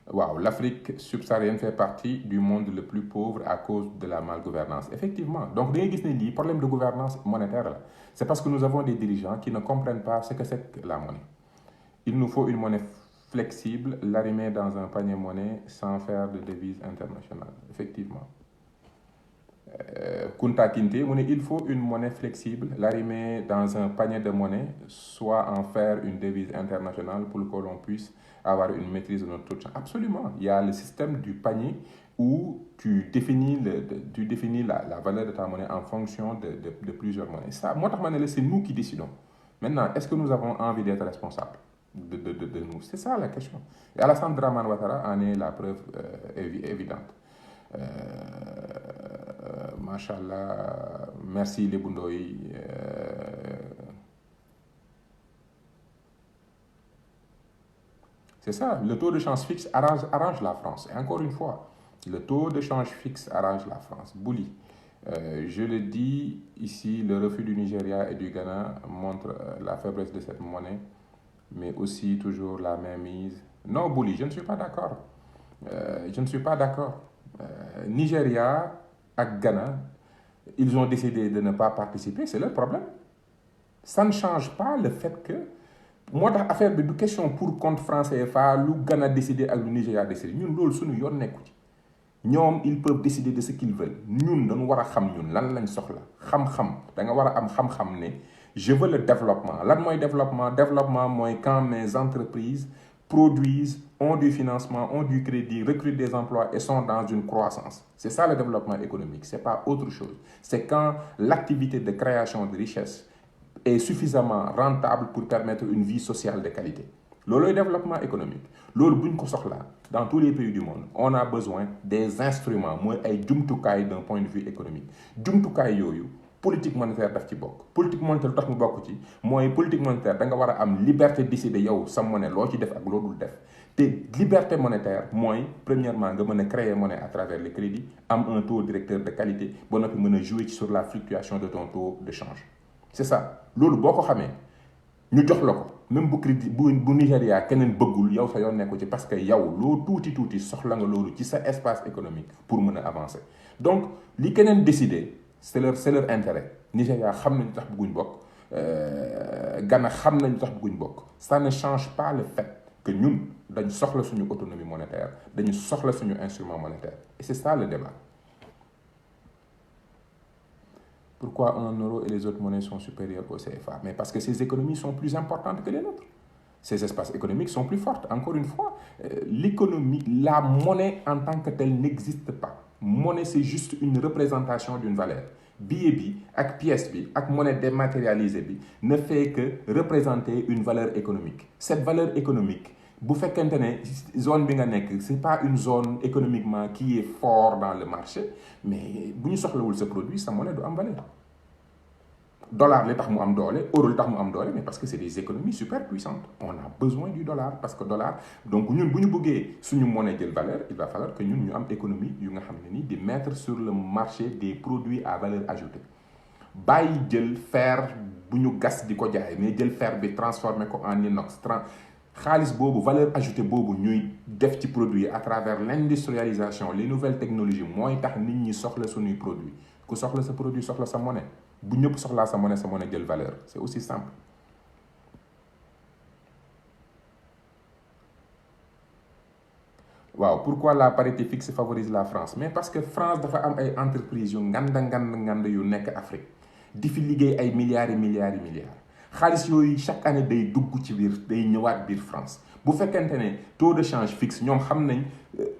Waaw, l'Afrique subsaharienne fait partie du monde le plus pauvre à cause de la malgouvernance. Effectivement. Donc, da ngay gis ne lii problème de gouvernance monétaire là. C'est parce que nous avons des dirigeants qui ne comprennent pas ce que c'est que la monnaie. Il nous faut une monnaie flexible, l'arrimer dans un panier monnaie sans faire de devise internationale. Effectivement. Kunta Kinte mu ne il faut une monnaie flexible, l'arrimer dans un panier de monnaie, soit en faire une devise internationale pour que l'on puisse avoir une maîtrise de notre taux de change. Absolument. Il y a le système du panier où tu définis la valeur de ta monnaie en fonction de plusieurs monnaies. Ça, moi, c'est nous qui décidons. Maintenant, est-ce que nous avons envie d'être responsables de nous? C'est ça la question. Et Alassane Dramane Ouattara en est la preuve évidente. Machallah, merci les Boundoy. C'est ça, le taux de change fixe arrange la France. Et encore une fois, le taux de change fixe arrange la France. Bouli. Je le dis ici, le refus du Nigeria et du Ghana montre la faiblesse de cette monnaie, mais aussi toujours la mainmise. Non, Bouli, je ne suis pas d'accord. Je ne suis pas d'accord. Nigeria et Ghana, ils ont décidé de ne pas participer, c'est leur problème. Ça ne change pas le fait que moo tax affaire bi du question pour compte franc CFA lu Ghana décider ak lu Nigeria décider ñun loolu suñu yoon nekku ci ñoom ils peuvent décider de ce qu'ils veulent ñun dañu war a xam ñun lan lañ soxla xam-xam da nga war a am xam-xam ne je veux le développement lan mooy développement mooy quand mes entreprises produisent, ont du financement, ont du crédit, recrutent des emplois et sont dans une croissance. C'est ça le développement économique, c'est pas autre chose. C'est quand l'activité de création de richesse est suffisamment rentable pour permettre une vie sociale de qualité. Loolu développement économique. Loolu buñ ko soxla dans tous les pays du monde, on a besoin des instruments mooy ay jumtukaay d'un point de vue économique. Jumtukaay yooyu politique monétaire daf ci bokk. Politique monétaire lu tax mu bokk ci mooy politique monétaire da nga war a am liberté décider yow sa monnaie loo ci def ak loo dul def. Te liberté monétaire mooy premièrement nga mën a créer monnaie à travers le crédit am un taux directeur de qualité ba noppi mën a jouer sur la fluctuation de ton taux de change. C'est ça loolu boo ko xamee ñu jox la ko même bu crédit bu Nigéria keneen bëggul yow sa yoon nekku ci parce que yow loo tuuti soxla nga loolu ci sa espace économique pour mën a avancer. Donc li keneen décider c'est leur intérêt. Nigéria xam nañu tax bëgguñ bokk Ghana xam nañu tax bëgguñ bokk. Ça ne change pas le fait que ñun dañ soxla suñu autonomie monétaire dañu soxla suñu instrument monétaire et c'est ça le débat. Pourquoi 1 euro et les autres monnaies sont supérieures au CFA? Mais parce que ces économies sont plus importantes que les nôtres. Ces espaces économiques sont plus fortes. Encore une fois, l'économie, la monnaie en tant que telle n'existe pas. Monnaie, c'est juste une représentation d'une valeur. Billet bi ak pièce bi ak monnaie dématérialisée bi ne fait que représenter une valeur économique. Cette valeur économique, bu fekkente ne zone bi nga nekk c'est pas une zone économiquement qui est fort dans le marché, mais bu ñu soxlawul sa produit sa monnaie du am valeur. Dollar li tax mu am doole, euro li tax mu am doole, mais parce que c'est des économies super puissantes. On a besoin du dollar parce que dollar donc ñun bu ñu bëggee suñu monnaie jël valeur, il va falloir que ñun ñu am économie yu nga xam ne ni di mettre sur le marché des produits à valeur ajoutée. Bàyyi jël fer bu ñu gas di ko jaay mais jël fer bi transformer ko en inox. Xaalis boobu valeur ajoutée boobu ñuy def ci produit à travers l'industrialisation les nouvelles technologies mooy tax nit ñi soxla suñuy produit ku soxla sa produit soxla sa monnaie bu ñëpp soxlaa sa monnaie jël valeur c'est aussi simple. waaw pourquoi la parité fixe favorise la France mais parce que France dafa am ay entreprises yu ngand yu nekk Afrique di fi liggéey ay milliards et milliards et milliards xaalis yooyu chaque année day dugg ci biir day ñëwaat biir France bu fekkente ne taux de change fixe ñoom xam nañ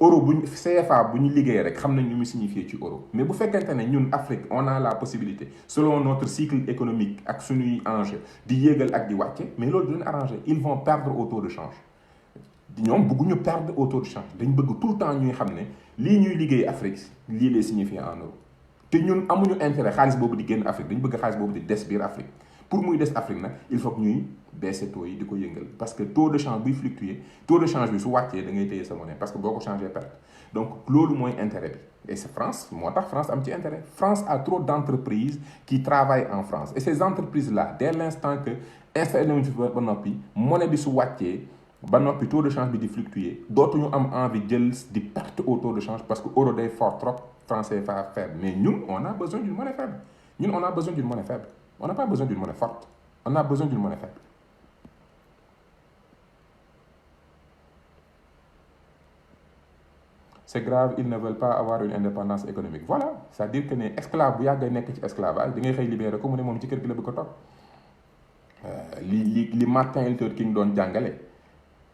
euro bu CFA bu ñu liggéey rek xam nañ lu muy signifier ci euro mais bu fekkente ne ñun Afrique on a la possibilité selon notre cycle économique ak suñuy enjeu di yéegal ak di wàcce mais loolu du leen arrangé ils vont perdre au taux de change ñoom bëgguñu perdre au taux de change dañ bëgg tout le temps ñuy xam ne lii ñuy liggéey Afrique lii lay signifier en euro te ñun amuñu intérêt xaalis boobu di génn Afrique dañ bëgg xaalis boobu di des biir Afrique pour muy des Afrique nag il faut que ñuy baisser taux yi di ko yëngal parce que taux de change buy fluctuer taux de change bi su wàccee da ngay téye sa monnaie parce que boo ko changé perte donc loolu mooy intérêt bi et c'est France moo tax France am ci intérêt France a trop d'entreprises qui travaillent en France et ces entreprises là dès l'instant que installé nañu fi ba noppi monnaie bi su wàccee ba noppi taux de change bi di fluctuer dootuñu am envie jël di perte au taux de change parce que euro day fort trop franc CFA faible mais ñun on a besoin d'une monnaie faible ñun on a besoin d'une monnaie faible on n'a pas besoin d'une monnaie forte on a besoin d'une monnaie faible. C'est grave ils ne veulent pas avoir une indépendance économique voilà c'est-à-dire que ne esclave bu yàggay nekk ci esclavage da ngay xëy libéré ko mu ne moom ci kër gi la bëgg ko toog li Martin Luther King doon jàngale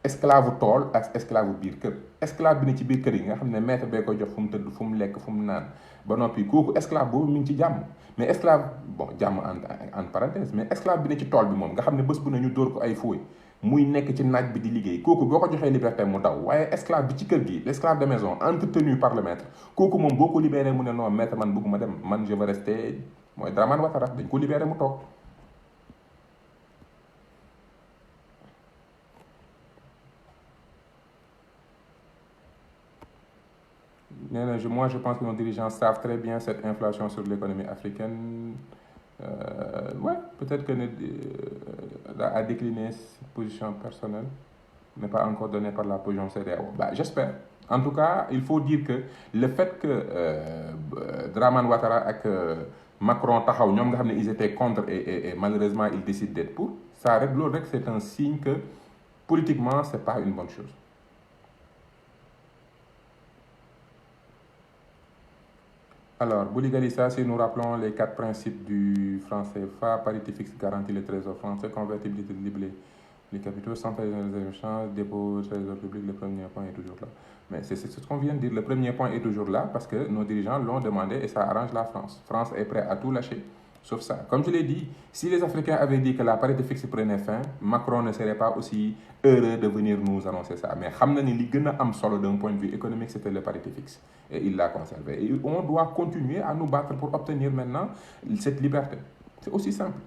esclave tool ak esclave biir kër esclave bi ne ci biir kër yi nga xam ne maître bee koy jox fu mu tëdd fu mu lekk fu mu naan ba noppi kooku esclave boobu mi ngi ci jàmm mais esclave bon jàmm en parenthèse mais esclave bi ne ci tool bi moom nga xam ne bés bu ne ñu dóor ko ay fooy muy nekk ci naaj bi di liggéey kooku boo ko joxee liberté mu daw waaye esclave bi ci kër gi l'esclave de maison entretenu par le maître kooku moom boo ko libéré mu ne non maître man bëgguma dem man je veux rester mooy Dramane Ouattara dañ ko libéré mu toog. Moi, je pense que nos dirigeants savent très bien cette inflation sur l'économie africaine. Ouais, peut-être que a décliné cette position personnelle, n'est pas encore donnée par la position CEDEAO. J'espère. En tout cas, il faut dire que le fait que Dramane Ouattara et Macron taxaw ñoom nga xam ne ils étaient contre et malheureusement ils décident d'être pour ça rek loolu rek c'est un signe que politiquement c'est pas une bonne chose. Alors, Bouligalissa, si nous rappelons les 4 principes du franc CFA, parité fixe garantit le trésor français, convertibilité libre les capitaux, centralisation des échanges, dépôt trésor public, le premier point est toujours là. Mais c'est ce qu'on vient de dire, le premier point est toujours là parce que nos dirigeants l'ont demandé et ça arrange la France. France est prête à tout lâcher, sauf ça. Comme je l'ai dit, si les Africains avaient dit que la parité fixe prenait fin, Macron ne serait pas aussi heureux de venir nous annoncer ça. Mais xam na ni li gën a am solo d'un point de vue économique, c'était la parité fixe. Et il l'a conservé. Et on doit continuer à nous battre pour obtenir maintenant cette liberté. C'est aussi simple.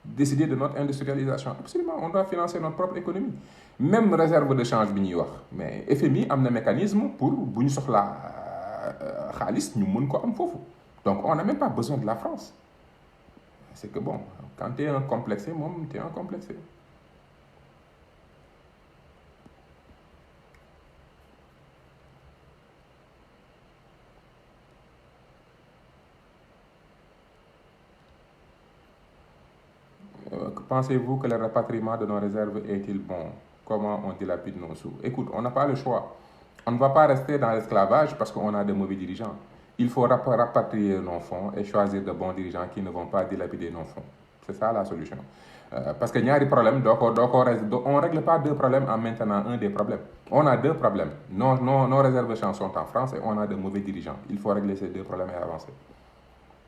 Décider de notre industrialisation. Absolument, on doit financer notre propre économie. Même réserve de change bi ñuy wax mais FMI am na mécanisme pour bu ñu soxlaa xaalis ñu mën ko am foofu. Donc on n'a même pas besoin de la France. C'est que bon, quand tu es un complexé, moom tu es un complexé. Pensez-vous que le rapatriement de nos réserves est-il bon? Comment on dilapide nos sous? Écoute, on n'a pas le choix. On ne va pas rester dans l'esclavage parce qu'on a de mauvais dirigeants. Il faut rapatrier nos fonds et choisir de bons dirigeants qui ne vont pas dilapider nos fonds. C'est ça la solution. Parce que ñaari problème on règle pas deux problèmes en maintenant un des problèmes. On a deux problèmes. Nos réserves de change sont en France et on a de mauvais dirigeants. Il faut régler ces deux problèmes et avancer.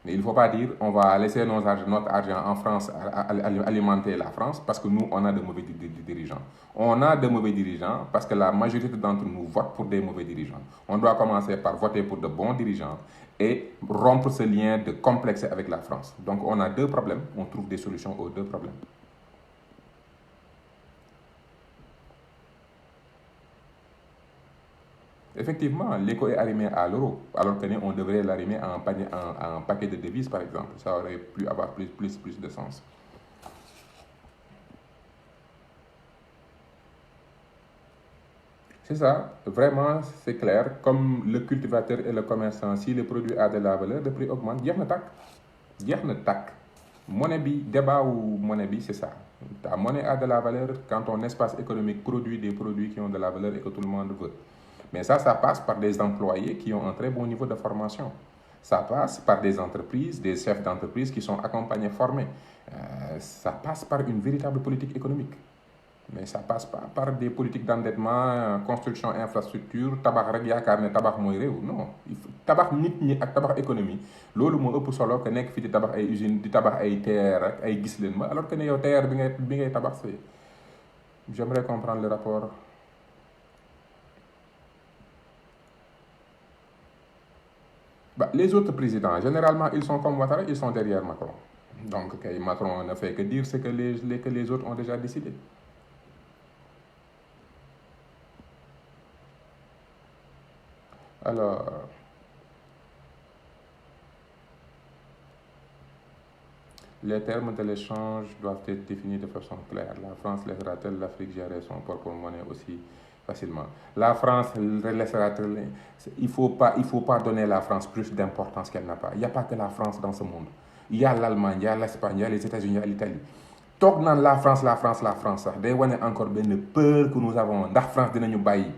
Mais il ne faut pas dire on va laisser notre argent en France alimenter la France parce que nous, on a de mauvais dirigeants. On a de mauvais dirigeants parce que la majorité d'entre nous votent pour des mauvais dirigeants. On doit commencer par voter pour de bons dirigeants et rompre ce lien de complexe avec la France. Donc on a deux problèmes, on trouve des solutions aux deux problèmes. Effectivement, l'éco est arrimé à l'euro, alors que on devrait l'arrimer à un paquet de devises, par exemple. Ça aurait pu avoir plus de sens. C'est ça, vraiment, c'est clair. Comme le cultivateur et le commerçant, si le produit a de la valeur, le prix augmente. Jeex na tàkk. Monnaie bi, débat ou monnaie bi, c'est ça. Ta monnaie a de la valeur quand ton espace économique produit des produits qui ont de la valeur et que tout le monde veut. Mais ça passe par des employés qui ont un très bon niveau de formation. Ça passe par des entreprises, des chefs d'entreprise qui sont accompagnés, formés. Ça passe par une véritable politique économique. Mais ça passe pas par des politiques d'endettement, construction infrastructure, tabax rek yaakaar ne tabax mooy réew. Non, tabax nit ñi ak tabax économie loolu moo ëpp solo que nekk fi di tabax ay usines di tabax ay TER ak ay gis leen ma alors que ne yow TER bi ngay tabax c'est. J'aimerais comprendre le rapport. Bah, les autres présidents, généralement, ils sont comme Ouattara, ils sont derrière Macron. Donc, Macron ne fait que dire ce que les autres ont déjà décidé. Alors, les termes de l'échange doivent être définis de façon claire. La France laissera-t-elle l'Afrique gérer son propre monnaie aussi facilement? La France laissera-t-elle... Il faut pas donner à la France plus d'importance qu'elle n'a pas. Il n'y a pas que la France dans ce monde. Il y a l'Allemagne, il y a l'Espagne, il y a les États-Unis, il y a l'Italie. Toog naan la France sax day wane encore benn peur que nous avons ndax France dinañu bàyyi.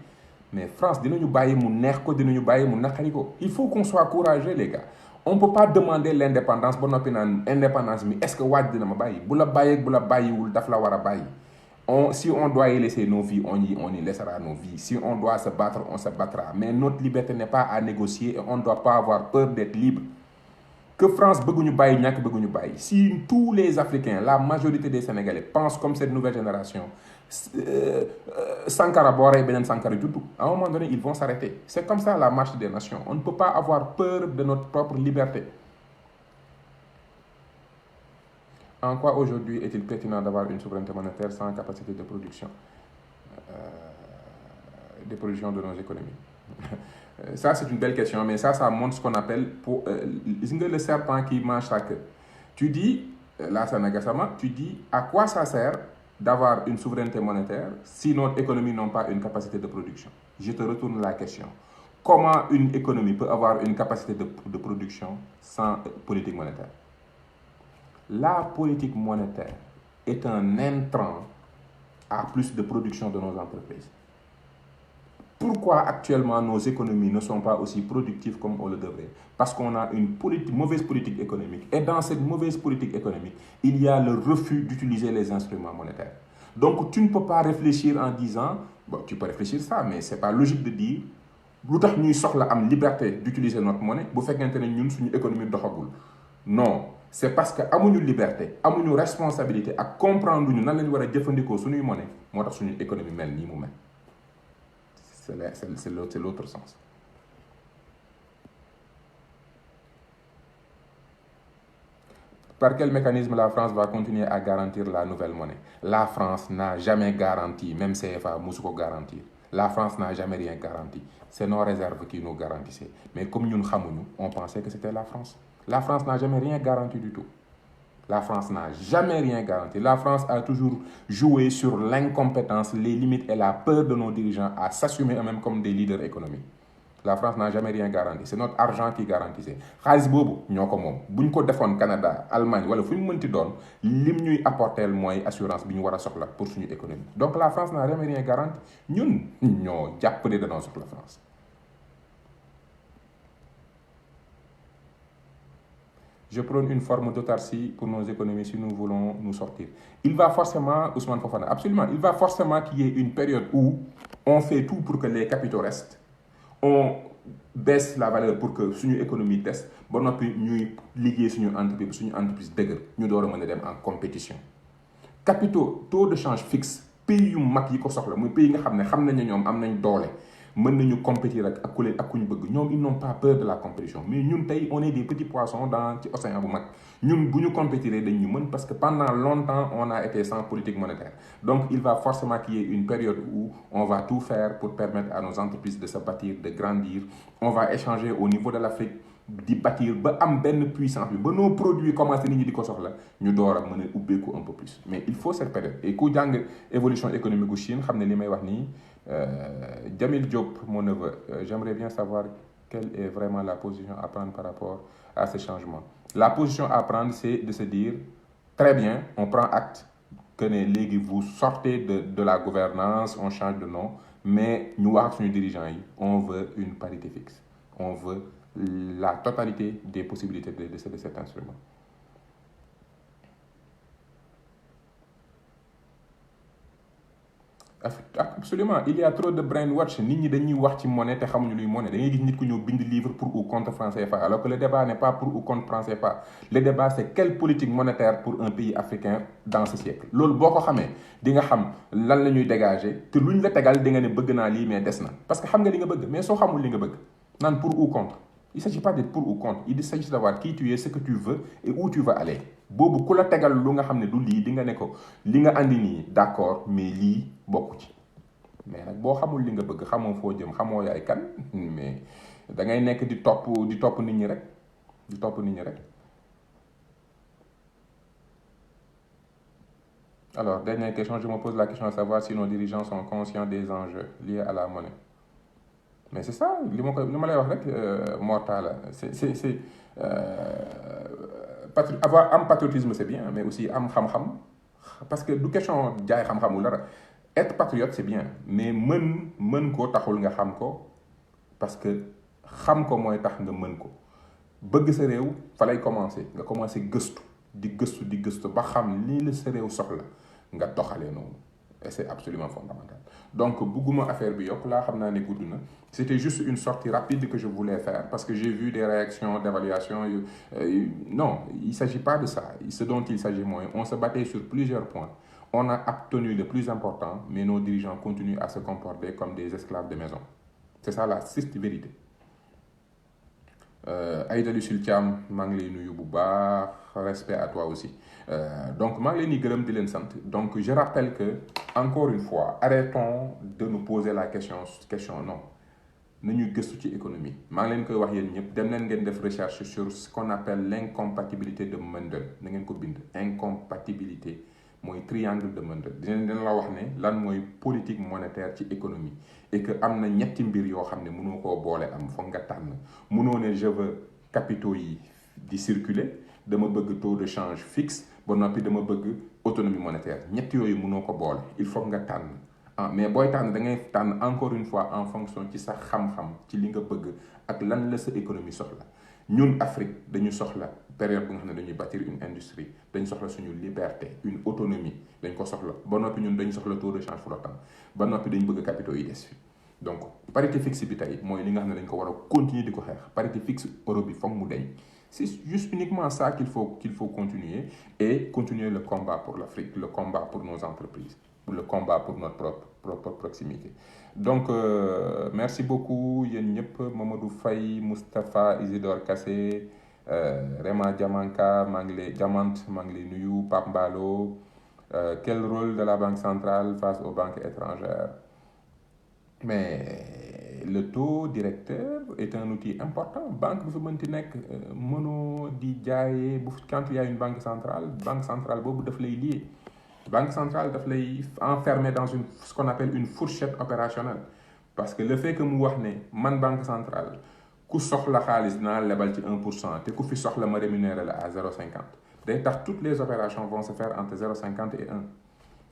Mais France dinañu bàyyi mu neex ko dinañu bàyyi mu naqari ko. Il faut qu'on soit courageux les gars. On ne peut pas demander l'indépendance ba noppi naan indépendance mi est-ce que waaj dina ma bàyyi bu la bàyyeeg bu la bàyyiwul daf la war a bàyyi. Si on doit y laisser nos vies, on y laissera nos vies. Si on doit se battre, on se battra. Mais notre liberté n'est pas à négocier et on ne doit pas avoir peur d'être libre. Que France bëgguñu bàyyi ñàkk bëgguñu bàyyi. Si tous les Africains, la majorité des Sénégalais pensent comme cette nouvelle génération, Sankara Boré, Benen Sankara Djoudou, à un moment donné, ils vont s'arrêter. C'est comme ça la marche des nations. On ne peut pas avoir peur de notre propre liberté. En quoi aujourd'hui est-il pertinent d'avoir une souveraineté monétaire sans capacité de production de nos économies? Ça, c'est une belle question, mais ça montre ce qu'on appelle le serpent qui mange sa queue. Tu dis, Lassana Gassama, tu dis à quoi ça sert d'avoir une souveraineté monétaire si notre économie n'a pas une capacité de production? Je te retourne la question. Comment une économie peut avoir une capacité de production sans politique monétaire? La politique monétaire est un intrant à plus de production de nos entreprises. Pourquoi actuellement nos économies ne sont pas aussi productives comme on le devrait? Parce qu'on a une mauvaise politique économique. Et dans cette mauvaise politique économique, il y a le refus d'utiliser les instruments monétaires. Donc tu ne peux pas réfléchir en disant, bon, tu peux réfléchir ça, mais ce n'est pas logique de dire, lu tax ñuy soxla am liberté d'utiliser notre monnaie bu fekkente ne ñun suñu économie doxagul. Non, c'est parce que amuñu liberté, amuñu responsabilité ak comprendre ñu nan lañu war a jëfandikoo suñuy monnaie moo tax suñu économie mel nii mu mel. C'est l'autre sens. Par quel mécanisme la France va continuer à garantir la nouvelle monnaie? La France n'a jamais garanti, même CFA musu ko garantir. La France n'a jamais rien garanti. C'est nos réserves qui nous garantissaient. Mais comme nous xamuñu, on pensait que c'était la France. La France n'a jamais rien garanti du tout. La France n'a jamais rien garanti. La France a toujours joué sur l'incompétence, les limites et la peur de nos dirigeants à s'assumer eux-mêmes comme des leaders économiques. La France n'a jamais rien garanti. C'est notre argent qui garantissait. xaalis boobu ñoo ko moom bu ñu ko defoon Canada Allemagne wala fu ñu mënti doon lim ñuy apporter mooy assurance bi ñu war a soxla pour suñu économie. Donc la France n'a jamais rien garanti. ñun ñoo jàpp ne danoo soxla France. Je prône une forme d'autarcie pour nos économies si nous voulons nous sortir. Il va forcément, Ousmane Fofana, absolument, il va forcément qu'il y ait une période où on fait tout pour que les capitaux restent. On baisse la valeur pour que suñu économie teste ba noppi ñuy liggéey suñu entreprise dëgër ñu door a mën a dem en compétition. Capitaux taux de change fixe pays yu mag yi ko soxla muy pays nga xam nañ ne ñoom am nañ doole mën nañu compétir ak ku ñu bëgg ñoom ils n'ont pas peur de la compétition mais ñun tey on est des petits poissons dans ci océan bu mag ñun bu ñu compétiree dañ ñu mën parce que pendant longtemps on a été sans politique monétaire. Donc il va forcément qu'il y ait une période où on va tout faire pour permettre à nos entreprises de se bâtir, de grandir. On va échanger au niveau de l'Afrique di bâtir ba am benn puissance bi ba nos produits commencé nit ñi di ko soxla ñu door a mën a ubbeeku un peu plus mais il faut cette période et ku jàng évolution économique gu Chine xam ne li may wax nii Jamil Diop mon neveu j'aimerais bien savoir quelle est vraiment la position à prendre par rapport à ce changement. La position à prendre c'est de se dire très bien on prend acte que ne léegi vous sortez de la gouvernance on change de nom mais ñu wax ak suñu dirigeants yi on veut une parité fixe, on veut la totalité des possibilités de cet instrument. Absolument, il y a trop de brainwash. Nit ñi dañuy wax ci monnaie te xamuñu luy monnaie. Da ngay gis nit ku ñëw bind livre pour ou contre franc CFA, alors que le débat n'est pas pour ou contre franc CFA. Le débat c'est quelle politique monétaire pour un pays africain dans ce siècle. Loolu boo ko xamee di nga xam lan la ñuy dégager te luñ la tegal di nga ne bëgg naa lii mais des na parce que xam nga li nga bëgg mais soo xamul li nga bëgg naan pour ou contre. Il ne s'agit pas d'être pour ou contre, il s'agit de savoir qui tu es, ce que tu veux et où tu vas aller. Boobu ku la tegal lu nga xam ne du lii di nga ne ko li nga andi nii d'accord mais lii bokku ci. mais nag boo xamul li nga bëgg xamoo foo jëm xamoo yaay kan mais da ngay nekk di topp nit ñi rek di topp nit ñi rek. Alors dernière question, je me pose la question à savoir si nos dirigeants sont conscients des enjeux liés à la monnaie. Mais c'est ça li ma lay wax rek Mortala c'est am patriotisme c'est bien mais aussi am xam-xam parce que du question jaay xam-xam wala dara. Être patriote c'est bien mais mën ko taxul nga xam ko parce que xam ko mooy tax nga mën ko bëgg sa réew fa lay commencer nga commencer gëstu di gëstu ba xam lii la sa réew soxla nga doxalee noonu et c'est absolument fondamental. Donc bugguma affaire bi yokk laa xam naa ne gudd na c'était juste une sortie rapide que je voulais faire parce que j'ai vu des réactions d'évaluation non il s'agit pas de ça. Ce dont il s'agit mooy on se battait sur plusieurs points. On a obtenu le plus important, mais nos dirigeants continuent à se comporter comme des esclaves de maison. C'est ça la triste vérité. Aïda Lucille Thiam, maa ngi lay nuyu bu baax, respect à toi aussi. Donc maa ngi leen di gërëm di leen sant. Donc je rappelle que encore une fois, arrêtons de nous poser la question non. Nañu gëstu ci économie. Maa ngi leen koy wax yéen ñëpp dem leen ngeen def recherche sur ce qu'on appelle l'incompatibilité de Mendel. Na ngeen ko bind incompatibilité. Mooy triangle de Mendel dina la wax ne lan mooy politique monétaire ci économie et que am na ñetti mbir yoo xam ne mënoo koo boole am foog nga tànn mënoo ne je veux capitaux yi di circuler dama bëgg taux de change fixe ba noppi dama bëgg autonomie monétaire ñett yooyu mënoo ko boole il faut nga tànn mais booy tànn da ngay tànn encore une fois en fonction ci sa xam-xam ci li nga bëgg ak lan la sa économie soxla. Ñun Afrique dañu soxla période bu nga xam ne dañuy bâtir une industrie dañu soxla suñu liberté une autonomie dañ ko soxla ba noppi ñun dañu soxla taux de change flottant ba noppi dañu bëgg capitaux yi des fi donc parité fixe bi tey mooy li nga xam ne dañ ko war a continuer di ko xeex parité fixe euro bi foog mu deñ c'est juste uniquement ça qu'il faut continuer et continuer le combat pour l'Afrique le combat pour nos entreprises le combat pour notre propre proximité. Donc merci beaucoup yéen ñëpp Mamadou Faye Moustapha Isidore Kassé Rema Diamanka maa ngi lay nuyu Pape Mbalo quel rôle de la Banque centrale face aux banques étrangères? Mais le taux directeur est un outil important banque bu fi mënti nekk mënoo di jaayee quand il y a une banque centrale boobu daf lay lié. Banque centrale daf lay enfermer dans ce qu'on appelle une fourchette opérationnelle parce que le fait que mu wax ne man banque centrale ku soxla xaalis dinaa lebal ci 1% te ku fi soxla ma rémunérer la à 0,50 day tax toutes les opérations vont se faire entre 0,50 et 1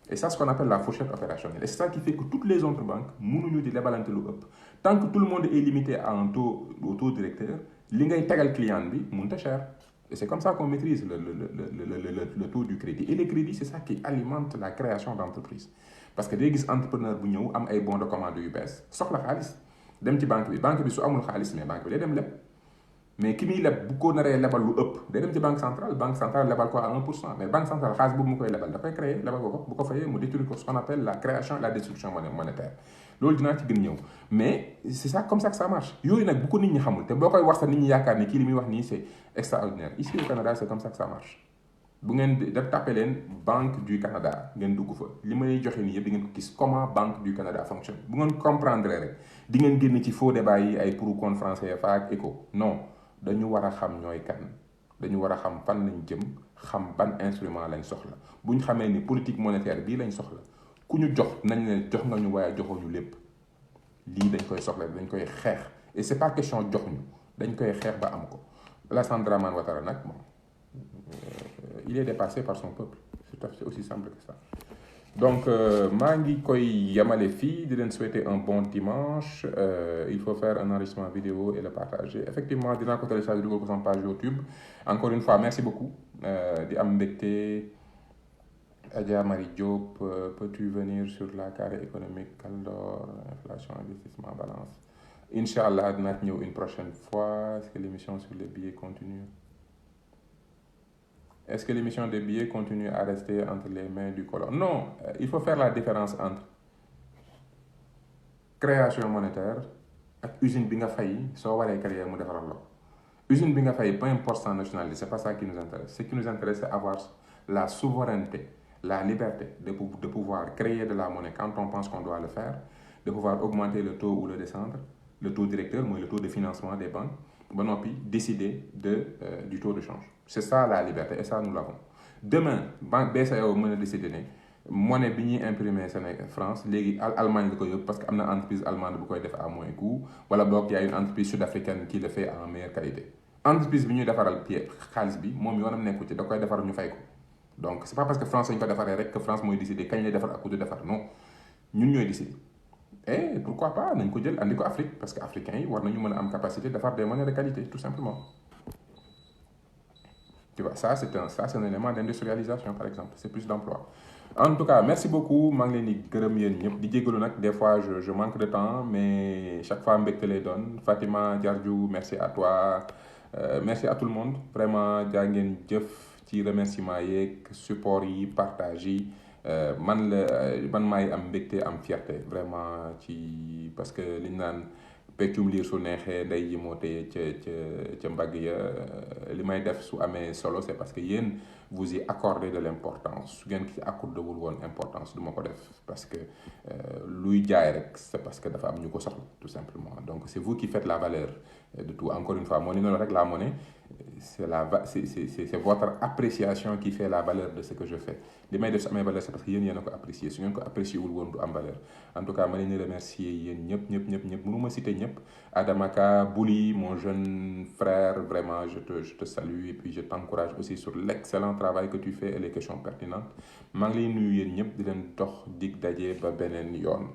et ça ce qu'on appelle la fourchette opérationnelle et c'est ça qui fait que toutes les autres banques mënuñu di lebalante lu ëpp tant que tout le monde est limité à un taux au taux directeur li ngay tegal client bi mënta cher. Et c'est comme ça qu'on maîtrise le taux du crédit. Et le crédit, c'est ça qui alimente la création d'entreprises. Parce que day gis entrepreneur bu ñëw am ay bons de commande yu bees soxla xaalis dem ci banque bi su amul xaalis mais banque bi day dem leb mais ki muy leb bu ko naree lebal lu ëpp day dem ci banque centrale lebal ko à 1% mais banque centrale xaalis boobu mu koy lebal dafay créer lebal ko bu ko fayee mu détruire ko ce qu'on appelle la création et la destruction monétaire. Loolu dinaa ci gën ñëw mais c'est ça comme ça que ça marche yooyu nag bu ko nit ñi xamul te boo koy wax sax nit ñi yaakaar ne kii li muy wax nii c'est extraordinaire ici au Canada c'est comme ça que ça marche bu ngeen def tapé leen Banque du Canada ngeen dugg fa li may joxe nii yëpp di ngeen ko gis comment Banque du Canada fonctionne bu ngeen comprendre rek di ngeen génn ci faux débat yi ay pour contre franc CFA ak éco non dañu war a xam ñooy kan dañu war a xam fan lañ jëm xam ban instrument lañ soxla bu ñu xamee ni politique monétaire bii lañ soxla ku ñu jox nañ leen jox nga ñu waaye joxoo ñu lépp lii dañ koy soxla dañ koy xeex et c'est pas question jox ñu dañ koy xeex ba am ko Alassane Dramane Ouattara nag bon il est dépassé par son peuple c'est aussi simple que ça donc maa ngi koy yamale fii di leen souhaiter un bon dimanche. Il faut faire un enregistrement vidéo et le partager. Effectivement dinaa ko télécharger dugal ko sama page YouTube. Encore une fois merci beaucoup di am mbégte. Adja Marie Diop, peux-tu venir sur la carré économique alors inflation investissement balance. Inch'Allah dinaa ñëw une prochaine fois. Est-ce que l'émission sur les billets continue? Est-ce que l'émission des billets continue à rester entre les mains du colon? Non, il faut faire la différence entre création monétaire ak usine bi nga fay soo waree créer mu defaral la. Usine bi nga fay, peu importe sa nationalité, c'est pas ça qui nous intéresse. Ce qui nous intéresse, c'est avoir la souveraineté, la liberté de pouvoir créer de la monnaie quand on pense qu'on doit le faire, de pouvoir augmenter le taux ou le descendre, le taux directeur, mooy le taux de financement des banques, ba noppi décider du taux de change. C'est ça la liberté et ça nous l'avons. Demain banque BCEAO mën a décider ne monnaie bi ñuy imprimer Sénégal France léegi Allemagne la ko yóbbu parce que am na entreprise allemande bu koy def à moins coût wala boog y a une entreprise sud-africaine qui le fait en meilleure qualité. Entreprise bi ñuy defaral pied xaalis bi moom yoonam nekku ci da koy defar ñu fay ko donc c'est pas parce que France lañu ko defaree rek que France mooy décider kañ lay defar ak ku du defar non ñun ñooy décider. Et pourquoi pas nañ ko jël andi ko Afrique parce que africains yi war nañu mën a am capacité defar des monnaies de qualité tout simplement. Tu vois, ça c'est un élément d'industrialisation par exemple, c'est plus d'emploi. En tout cas, merci beaucoup. maa ngi leen di gërëm yéen ñëpp di jégalu nag des fois je manque de temps mais chaque fois mbégte lay doon. Fatima Diardiou, merci à toi. Merci à tout le monde. Vraiment jaa ngeen jëf ci remerciement yeeg support yi partage yi. Man maay am mbégte am fierté vraiment ci parce que liñ naan peccum liir su neexee ndey ji moo téye ca mbagg ya li may def su amee solo c'est parce que yéen vous y accordez de l'importance su ngeen ci accordewul woon importance du ma ko def parce que luy jaay rek c'est parce que dafa am ñu ko soxla tout simplement donc c'est vous qui faites la valeur de tout. Encore une fois moo ni noonu rek la monnaie c'est votre appréciation qui fait la valeur de ce que je fais. Li may def su amee valeur c'est parce que yéen a ko apprécier su ngeen ko apprécier wul woon du am valeur. En tout cas ma leen di remercier yéen ñëpp mënuma citer ñëpp. Adamaka Bouli, mon jeune frère, vraiment je te salue et puis je t'encourage aussi sur l'excellent travail que tu fais et les questions pertinentes. maa ngi lay nuyu yéen ñëpp di leen dox dig daje ba beneen yoon.